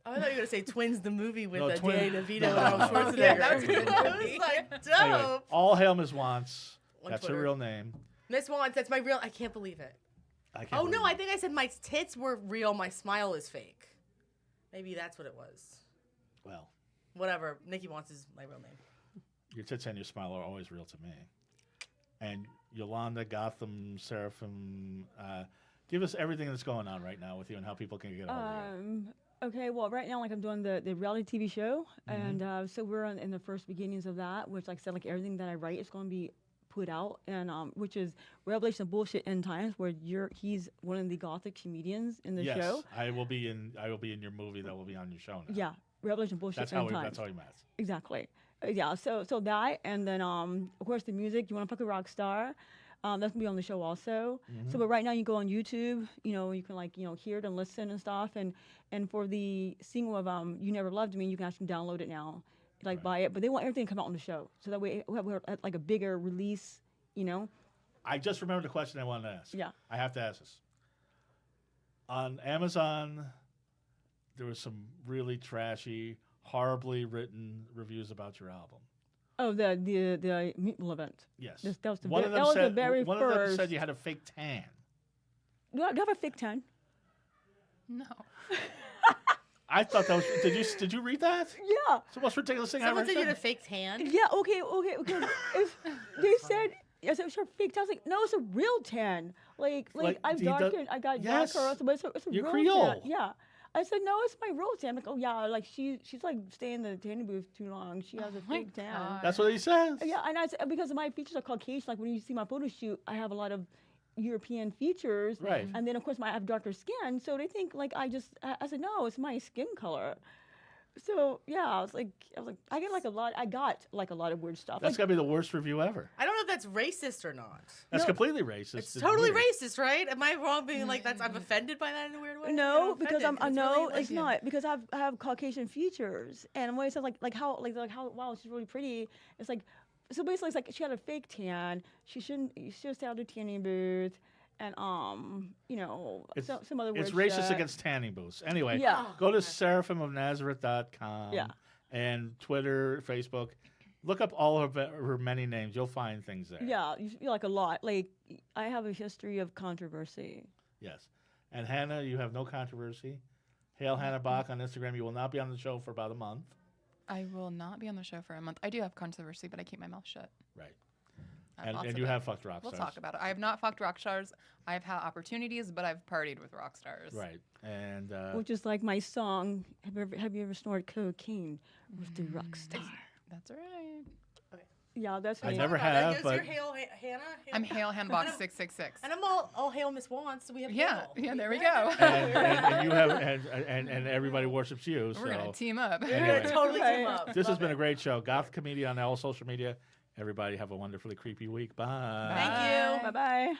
Oh, I thought you were gonna say Twins, the movie with No, Danny Twin- DeVito no, and no, Arnold no, no. Schwarzenegger. Yeah, that was a good I movie. was like, dope. Anyway, All Hail Miss Wants. On That's Twitter. her real name. Miss Wants, that's my real. I can't believe it. I can't Oh no, believe I it. think I said my tits were real. My smile is fake. Maybe that's what it was. Well, Whatever. Nikki Wants is my real name. your tits and your smile are always real to me. And Yolanda, Gotham, Seraphim, give us everything that's going on right now with you and how people can get a hold of you. Okay, well, right now, like I'm doing the reality TV show, Mm-hmm. and so we're in the first beginnings of that, which, like I said, like everything that I write is going to be put out, and which is Revelation Bullshit End Times, where he's one of the Gothic comedians in the Yes, show. I will be in your movie that will be on your show now. Yeah, Revelation Bullshit That's End how Times. that's how we met. Exactly. Yeah. So that, and then of course the music. You want to fuck a rock star? That's gonna be on the show also. So, but right now you go on YouTube. You can hear it and listen and stuff. And for the single of You Never Loved Me, you can actually download it now, buy it. But they want everything to come out on the show, so that way we have like a bigger release. I just remembered the question I wanted to ask. Yeah. I have to ask this. On Amazon, there was some really trashy, horribly written reviews about your album. Oh, the Meatball event. Yes. That was the one ve- of them that was the said, very one of them first- said you had a fake tan. Do I have a fake tan? No. I thought that was. Did you read that? Yeah. It's the most ridiculous thing Someone I said ever you had a said. fake tan. Yeah, okay. Because they said, I said, sure, fake tan. I was like, no, it's a real tan. Like I've he does- darkened, I got Yes. darker, but it's a You're real Creole. tan. Yeah. I said, no, it's my real tan. I'm like, oh, yeah, like she's like staying in the tanning booth too long. She has a my fake tan. God. That's what he says. Yeah, and I said, because my features are Caucasian, like when you see my photo shoot, I have a lot of European features. Right. And then, of course, I have darker skin. So they think, like, I said, no, it's my skin color. So, yeah, I was like, I got a lot of weird stuff. That's Like, got to be the worst review ever. I don't know if that's racist or not. That's No. completely racist. It's totally weird. racist, right? Am I wrong being like that's? I'm offended by that in a weird way. no, I'm because offended, I it's know really, like, it's not because I have Caucasian features, and when it says like how wow, she's really pretty. It's like, so basically it's like she had a fake tan. She should stay out of the tanning booth, and some other It's weird racist shit. against tanning booths. Anyway, Yeah. go to seraphimofnazareth.com. Yeah. And Twitter, Facebook. Look up all of her many names. You'll find things there. Yeah, you feel like a lot. Like I have a history of controversy. Yes. And Hannah, you have no controversy. Hail Hannah Bach on Instagram. You will not be on the show for about a month. I will not be on the show for a month. I do have controversy, but I keep my mouth shut. Right. I have lots And of you it. have fucked rock We'll stars. talk about it. I have not fucked rock stars. I've had opportunities, but I've partied with rock stars. Right. And Which is like my song. Have you ever snorted cocaine with the rock star? That's right. Yeah, that's I me. never Talk about that. have, Yes, but you're Hail Hannah. I'm Hail Handbox 666. And I'm all Hail Miss Wants, so we have Yeah, Hail. yeah, there we go. and you have and everybody worships you. We're gonna So team up. We're Anyway. gonna totally team Okay. up. this has Love been it. a great show. Goth Comedian on all social media. Everybody have a wonderfully creepy week. Bye. Thank you. Bye bye.